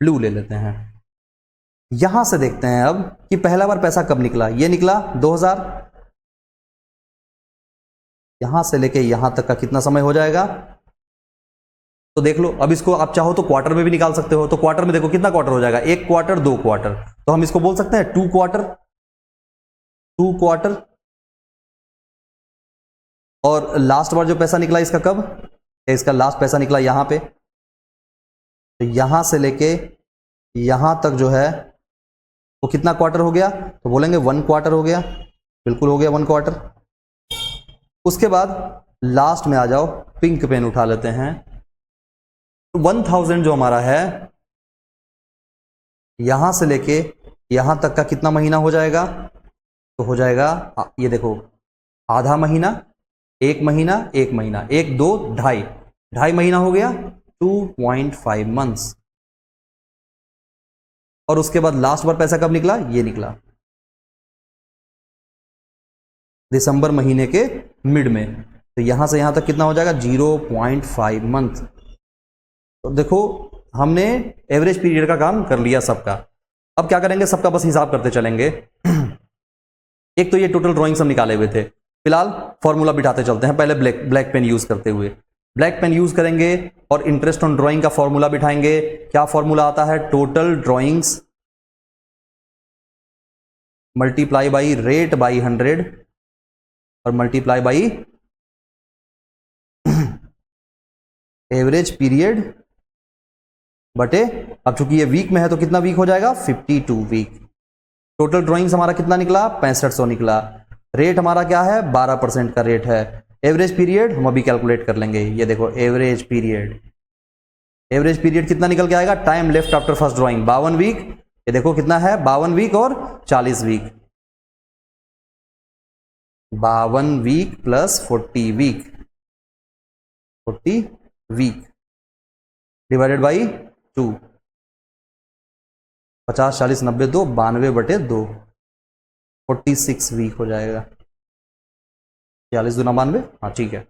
ब्लू ले लेते हैं। यहां से देखते हैं अब कि पहला बार पैसा कब निकला। ये निकला 2000, यहां से लेके यहां तक का कितना समय हो जाएगा, तो देख लो। अब इसको आप चाहो तो क्वार्टर में भी निकाल सकते हो, तो क्वार्टर में देखो कितना क्वार्टर हो जाएगा, 1 क्वार्टर 2 क्वार्टर, तो हम इसको बोल सकते हैं 2 क्वार्टर, 2 क्वार्टर। और लास्ट बार जो पैसा निकला इसका कब, इसका लास्ट पैसा निकला यहां पे, तो यहां से लेके यहां तक जो है वो कितना क्वार्टर हो गया, तो बोलेंगे 1 क्वार्टर हो गया, बिल्कुल हो गया 1 क्वार्टर। उसके बाद लास्ट में आ जाओ, पिंक पेन उठा लेते हैं। 1000 जो हमारा है, यहां से लेके यहां तक का कितना महीना हो जाएगा, तो हो जाएगा ये देखो, आधा महीना, 1 महीना, 1 महीना, 1 2 ढाई, ढाई महीना हो गया, 2.5 मंथ्स। और उसके बाद लास्ट बार पैसा कब निकला, ये निकला दिसंबर महीने के मिड में, तो यहां से यहां तक कितना हो जाएगा, 0.5 मंथ। तो देखो हमने एवरेज पीरियड का काम कर लिया सबका। अब क्या करेंगे, सबका बस हिसाब करते चलेंगे। एक तो ये टोटल ड्राइंग्स हम निकाले हुए थे, फिलहाल फॉर्मूला बिठाते चलते हैं। पहले ब्लैक पेन यूज करते हुए ब्लैक पेन यूज करेंगे और इंटरेस्ट ऑन ड्राइंग का फॉर्मूला बिठाएंगे। क्या फॉर्मूला आता है, total drawings multiply by rate by 100 और मल्टीप्लाई बाई एवरेज पीरियड बटे, अब चूंकि ये वीक में है तो कितना वीक हो जाएगा, 52 वीक। टोटल ड्राइंग्स हमारा कितना निकला, 6500 निकला। रेट हमारा क्या है, 12% का रेट है। एवरेज पीरियड हम अभी कैलकुलेट कर लेंगे। ये देखो एवरेज पीरियड, एवरेज पीरियड कितना निकल के आएगा, time left after first drawing 52 week. ये देखो कितना है, 52 वीक और 40 week, 52 week plus 40 week, 40 week divided by 2, 50 40 90 2, 92 बटे 2, 46 वीक हो जाएगा। 40 दूना 92, हाँ ठीक है।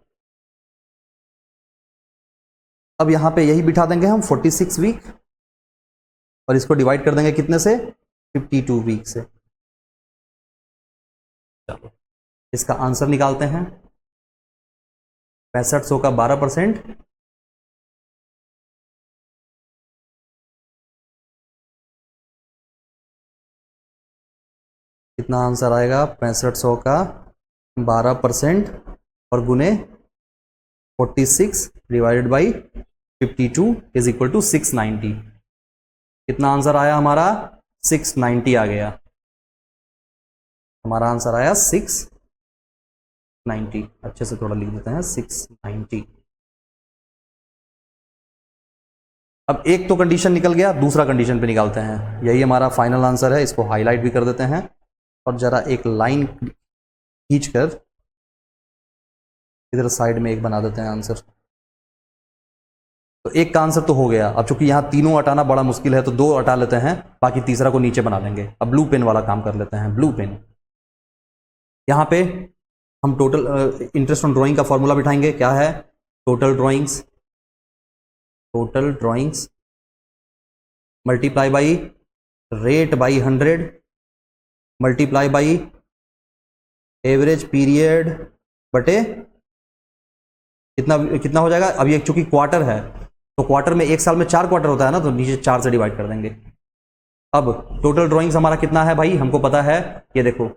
अब यहां पे यही बिठा देंगे हम 46 वीक और इसको डिवाइड कर देंगे कितने से, 52 वीक से। चलो इसका आंसर निकालते हैं। 6500 का 12%, कितना आंसर आएगा, 6500 का 12% और गुने 46 divided by 52 is equal to 690। कितना आंसर आया हमारा, 690 आ गया। हमारा आंसर आया 690। अच्छे से थोड़ा लिख देते हैं, 690। अब एक तो कंडीशन निकल गया, दूसरा कंडीशन पे निकालते हैं। यही हमारा फाइनल आंसर है। इसको हाईलाइट भी कर देते हैं और जरा एक लाइन खींचकर इधर साइड में एक बना देते हैं आंसर। तो एक का आंसर तो हो गया। अब चूंकि यहां तीनों हटाना बड़ा मुश्किल है तो 2 हटा लेते हैं, बाकी तीसरा को नीचे बना लेंगे। अब ब्लू पेन वाला काम कर लेते हैं। ब्लू पेन, यहां पे हम टोटल इंटरेस्ट ऑन ड्राइंग का फॉर्मूला बिठाएंगे। क्या है, total drawings, total drawings multiply by rate by 100 multiply by average period बटे कितना, कितना हो जाएगा। अब ये चूंकि क्वार्टर है तो क्वार्टर में, एक साल में 4 क्वार्टर होता है ना, तो नीचे 4 से डिवाइड कर देंगे। अब टोटल ड्राइंग्स हमारा कितना है भाई, हमको पता है। ये देखो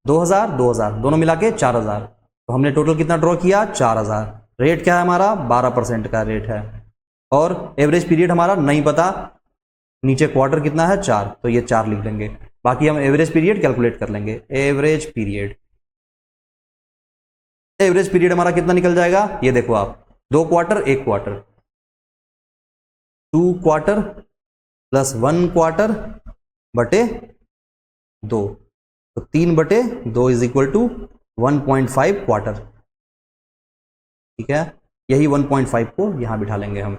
2000 2000 दोनों मिला के 4000, तो हमने टोटल कितना ड्रॉ किया, 4000। रेट क्या है हमारा, 12% का रेट है। और एवरेज पीरियड हमारा नहीं पता, नीचे क्वार्टर कितना है 4, तो ये 4 लिख लेंगे। बाकी हम एवरेज पीरियड कैलकुलेट कर लेंगे। एवरेज पीरियड हमारा कितना निकल जाएगा, ये देखो आप, 2 quarter 1 quarter, 2 quarter plus 1 quarter बटे 2, तो 3/2 इज इक्वल टू 1.5 क्वार्टर। ठीक है, यही 1.5 को यहां बिठा लेंगे हम।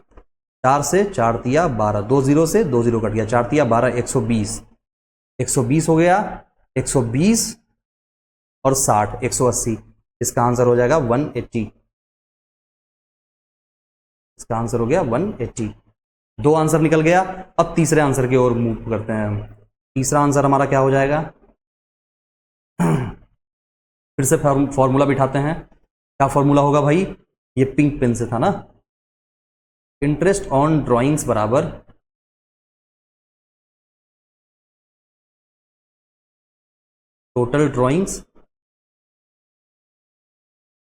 4 से 4 तिया 12, 2 0 से 2 0 कट गया, 4 तिया 12, 120, 120 हो गया, 120 और 60, 180। इसका आंसर हो जाएगा 180। इसका आंसर हो गया 180। 2 आंसर निकल गया। अब तीसरे आंसर की ओर मूव करते हैं हम। तीसरा आंसर हमारा क्या हो जाएगा, फिर से फॉर्मूला बिठाते हैं। क्या फॉर्मूला होगा भाई, ये पिंक पेन से था ना, इंटरेस्ट ऑन ड्राइंग्स बराबर total drawings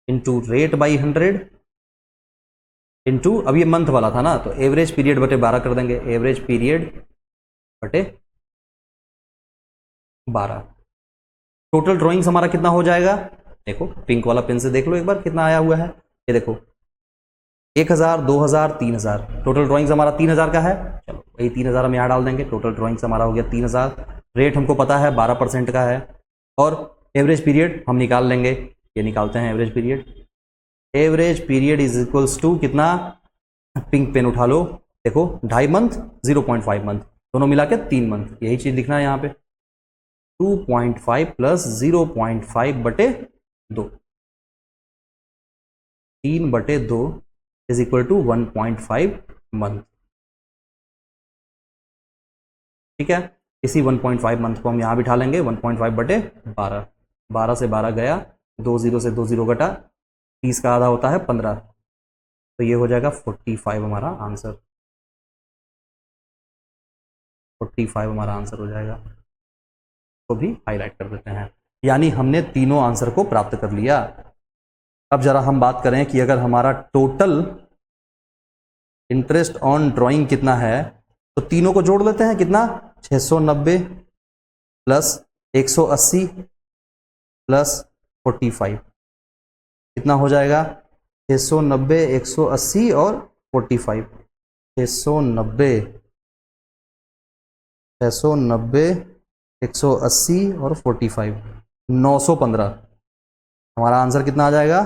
into rate by 100 into, अब ये मंथ वाला था ना, तो एवरेज पीरियड बटे 12 कर देंगे। एवरेज पीरियड बटे 12। टोटल ड्राइंग्स हमारा कितना हो जाएगा, देखो पिंक वाला पेन से देख लो एक बार कितना आया हुआ है। ये देखो 1000, 2000, 3000। टोटल ड्राइंग्स हमारा 3000 का है। चलो वही 3000 हम यहाँ डाल देंगे। टोटल ड्राइंग्स हमारा हो गया 3000। रेट हमको पता है 12% का है, और एवरेज पीरियड हम निकाल लेंगे। ये निकालते हैं average period. Average period is equals to कितना, पिंक पेन उठा लो, देखो 2.5 मंथ, 0.5 मंथ, दोनों मिला के 3 मंथ। यही चीज लिखना है यहाँ पे, 2.5 प्लस 0.5 बटे 2, 3/2 इज इक्वल टू 1.5 मंथ। ठीक है, इसी 1.5 मंथ को हम यहां बिठा लेंगे। 1.5 बटे 12, 12 से 12 गया, 2 0 से 2 0 घटा, 30 का आधा होता है 15, तो ये हो जाएगा 45 हमारा आंसर। 45 हमारा आंसर हो जाएगा। तो भी हाईलाइट कर देते हैं, यानी हमने तीनों आंसर को प्राप्त कर लिया। अब जरा हम बात करें कि अगर हमारा टोटल इंटरेस्ट ऑन ड्राइंग कितना है, तो तीनों को जोड़ लेते हैं। कितना, 690 प्लस 180 प्लस 45, कितना हो जाएगा, 690, 180 और 45। 690, 180 और 45, 915। हमारा आंसर कितना आ जाएगा,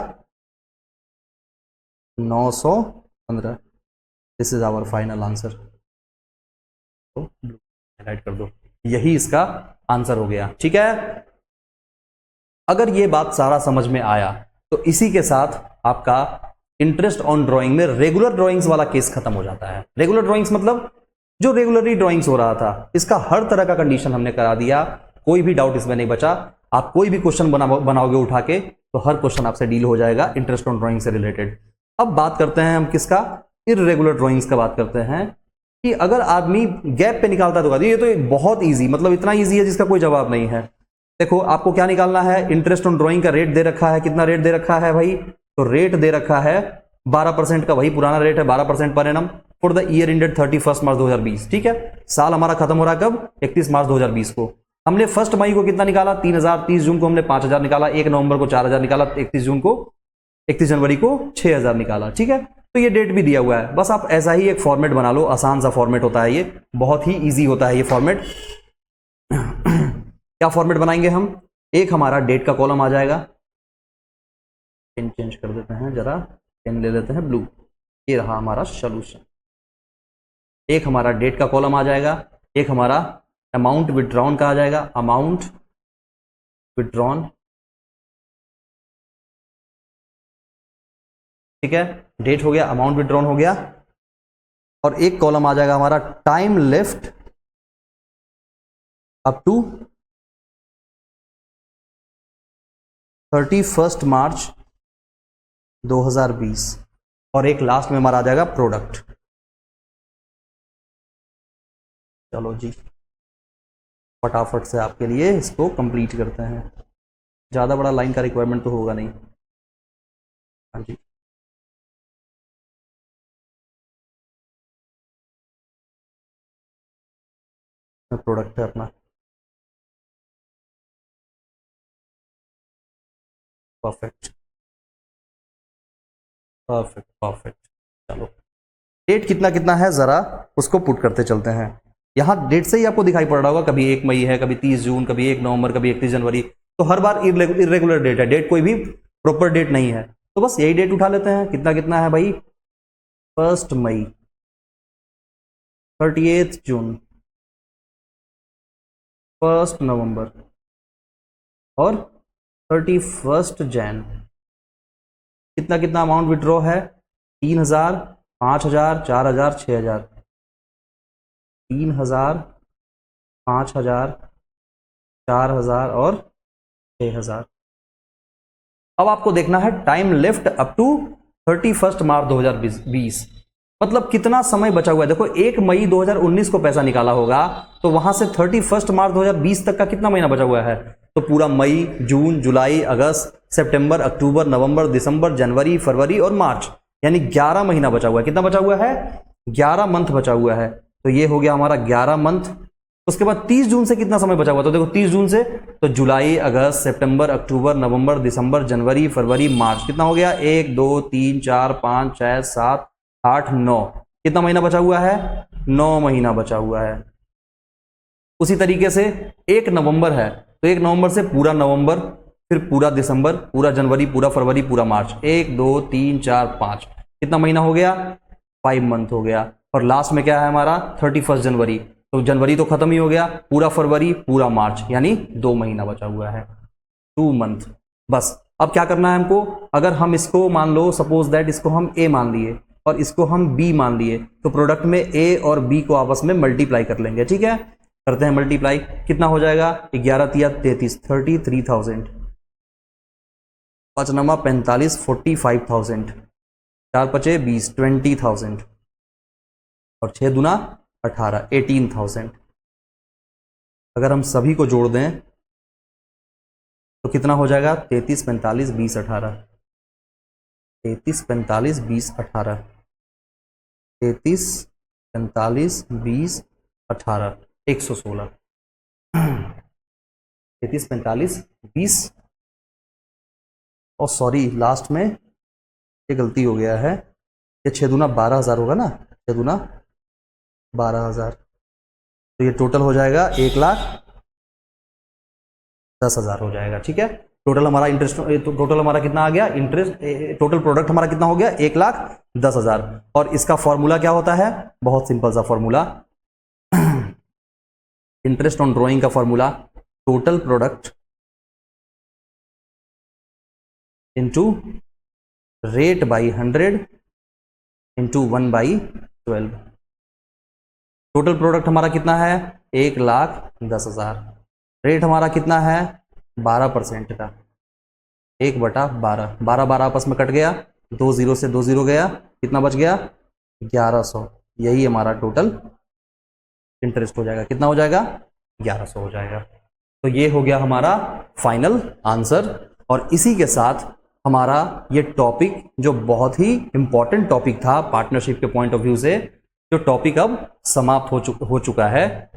915। This is our final answer. तो हाईलाइट कर दो, यही इसका आंसर हो गया। ठीक है, अगर ये बात सारा समझ में आया तो इसी के साथ आपका इंटरेस्ट ऑन ड्राइंग में रेगुलर ड्राइंग्स वाला केस खत्म हो जाता है। रेगुलर ड्राइंग्स मतलब जो रेगुलरली ड्राइंग्स हो रहा था, इसका हर तरह का कंडीशन हमने करा दिया, कोई भी डाउट इसमें नहीं बचा। आप कोई भी क्वेश्चन बनाओगे उठा के, तो हर क्वेश्चन आपसे डील हो जाएगा इंटरेस्ट ऑन ड्राइंग से रिलेटेड। अब बात करते हैं हम किसका, इररेगुलर ड्राइंग्स का बात करते हैं, कि अगर आदमी गैप पे निकालता है तो ये तो बहुत इजी, मतलब इतना इजी है जिसका कोई जवाब नहीं है। देखो आपको क्या निकालना है, इंटरेस्ट ऑन ड्राइंग का रेट दे रखा है। कितना रेट दे रखा है भाई, तो रेट दे रखा है 12% का, वही पुराना रेट है 12% per annum for the year ended 31 मार्च 2020। ठीक है, साल हमारा खत्म हो रहा है कब, 31 मार्च 2020 को। हमने 1 मई को कितना निकाला, 3000, 30 जून को हमने 5000 निकाला, 1 नवंबर को 4000 निकाला, 31 जनवरी को 6000 निकाला। ठीक है, तो ये डेट भी दिया हुआ है। बस आप ऐसा ही एक फॉर्मेट बना लो, आसान सा फॉर्मेट होता है ये, बहुत ही इजी होता है ये फॉर्मेट। क्या फॉर्मेट बनाएंगे हम, एक हमारा डेट का कॉलम आ जाएगा, पेन चेंज कर देते हैं जरा, पेन ले लेते हैं ब्लू, ये रहा हमारा सॉल्यूशन। एक हमारा डेट का कॉलम आ जाएगा, एक हमारा अमाउंट विड्रॉन का आ जाएगा, अमाउंट विड्रॉन। ठीक है, डेट हो गया, अमाउंट विड्रॉन हो गया, और एक कॉलम आ जाएगा हमारा टाइम लेफ्ट अप टू 31 मार्च 2020, और एक लास्ट में हमारा आ जाएगा प्रोडक्ट। चलो जी, फटाफट से आपके लिए इसको कंप्लीट करते हैं, ज़्यादा बड़ा लाइन का रिक्वायरमेंट तो होगा नहीं। हाँ जी, प्रोडक्ट है अपना, परफेक्ट परफेक्ट परफेक्ट। चलो डेट कितना कितना है जरा उसको पुट करते चलते हैं। यहाँ डेट से ही आपको दिखाई पड़ रहा होगा, कभी 1 मई है, कभी 30 जून, कभी 1 नवंबर, कभी 31 जनवरी, तो हर बार इरेगुलर डेट है, डेट कोई भी प्रॉपर डेट नहीं है। तो बस यही डेट उठा लेते हैं। कितना कितना है भाई, 1 मई, 30 जून, 1 नवंबर और 31 जैन। कितना कितना अमाउंट विड्रॉ है, 3000, 5000, 4000, 6000, 3000, 5000, 4000 और 6000। अब आपको देखना है टाइम लेफ्ट अप टू 31 मार्च 2020, मतलब कितना समय बचा हुआ है। देखो 1 मई 2019 को पैसा निकाला होगा, तो वहां से 31 मार्च 2020 तक का कितना महीना बचा हुआ है, तो पूरा मई, जून, जुलाई, अगस्त, सितंबर, अक्टूबर, नवंबर, दिसंबर, जनवरी, फरवरी और मार्च, यानी 11 महीना बचा हुआ है। कितना बचा हुआ है, 11 मंथ बचा हुआ है। तो ये हो गया हमारा 11 मंथ। उसके बाद 30 जून से कितना समय बचा हुआ, तो देखो 30 जून से तो जुलाई, अगस्त, सितंबर, अक्टूबर, नवंबर, दिसंबर, जनवरी, फरवरी, मार्च, कितना हो गया, 1 2 3 4 5 6 7 8 9, कितना महीना बचा हुआ है, 9 महीना बचा हुआ है। उसी तरीके से 1 नवंबर है, तो 1 नवंबर से पूरा नवंबर, फिर पूरा दिसंबर, पूरा जनवरी, पूरा फरवरी, पूरा मार्च, 1 2 3 4 5, कितना महीना हो गया, 5 मंथ हो गया। और लास्ट में क्या है हमारा, 31 जनवरी, तो जनवरी तो खत्म ही हो गया, पूरा फरवरी, पूरा मार्च, यानी 2 महीना बचा हुआ है, 2 मंथ। बस अब क्या करना है हमको, अगर हम इसको मान लो सपोज दैट इसको हम ए मान लिए और इसको हम बी मान लिए, तो प्रोडक्ट में ए और बी को आपस में मल्टीप्लाई कर लेंगे। ठीक है, करते हैं मल्टीप्लाई। कितना हो जाएगा, 11 तिया 33, 33,000, 5 नमा 45, 45,000, 4 पचे 20, 20,000 और 6 दुना 18, 18,000। अगर हम सभी को जोड़ दें तो कितना हो जाएगा, 33, 45, 20, 18, 33, 45, 20, 18, 33, 45, 20, 18, 116, 33, 45, 20, और सॉरी लास्ट में ये गलती हो गया है, ये 6 दूना 12,000 होगा ना, 6 दूना 12,000, तो ये टोटल हो जाएगा 1,10,000 हो जाएगा। ठीक है, टोटल हमारा इंटरेस्ट, टोटल हमारा कितना आ गया, इंटरेस्ट, टोटल प्रोडक्ट हमारा कितना हो गया, 1,10,000। और इसका फॉर्मूला क्या होता है, बहुत सिंपल सा फॉर्मूला, इंटरेस्ट ऑन ड्रॉइंग का formula, total product into rate by 100 into 1/12। Total product हमारा कितना है, 1,10,000, रेट हमारा कितना है 12% का, 1/12, 12 12 आपस में कट गया, 2 0 से 2 0 गया, कितना बच गया, 1100। यही हमारा टोटल इंटरेस्ट हो जाएगा, कितना हो जाएगा, 1100 हो जाएगा। तो ये हो गया हमारा फाइनल आंसर। और इसी के साथ हमारा ये टॉपिक जो बहुत ही इंपॉर्टेंट टॉपिक था पार्टनरशिप के पॉइंट ऑफ व्यू से, जो टॉपिक अब समाप्त हो चुका है।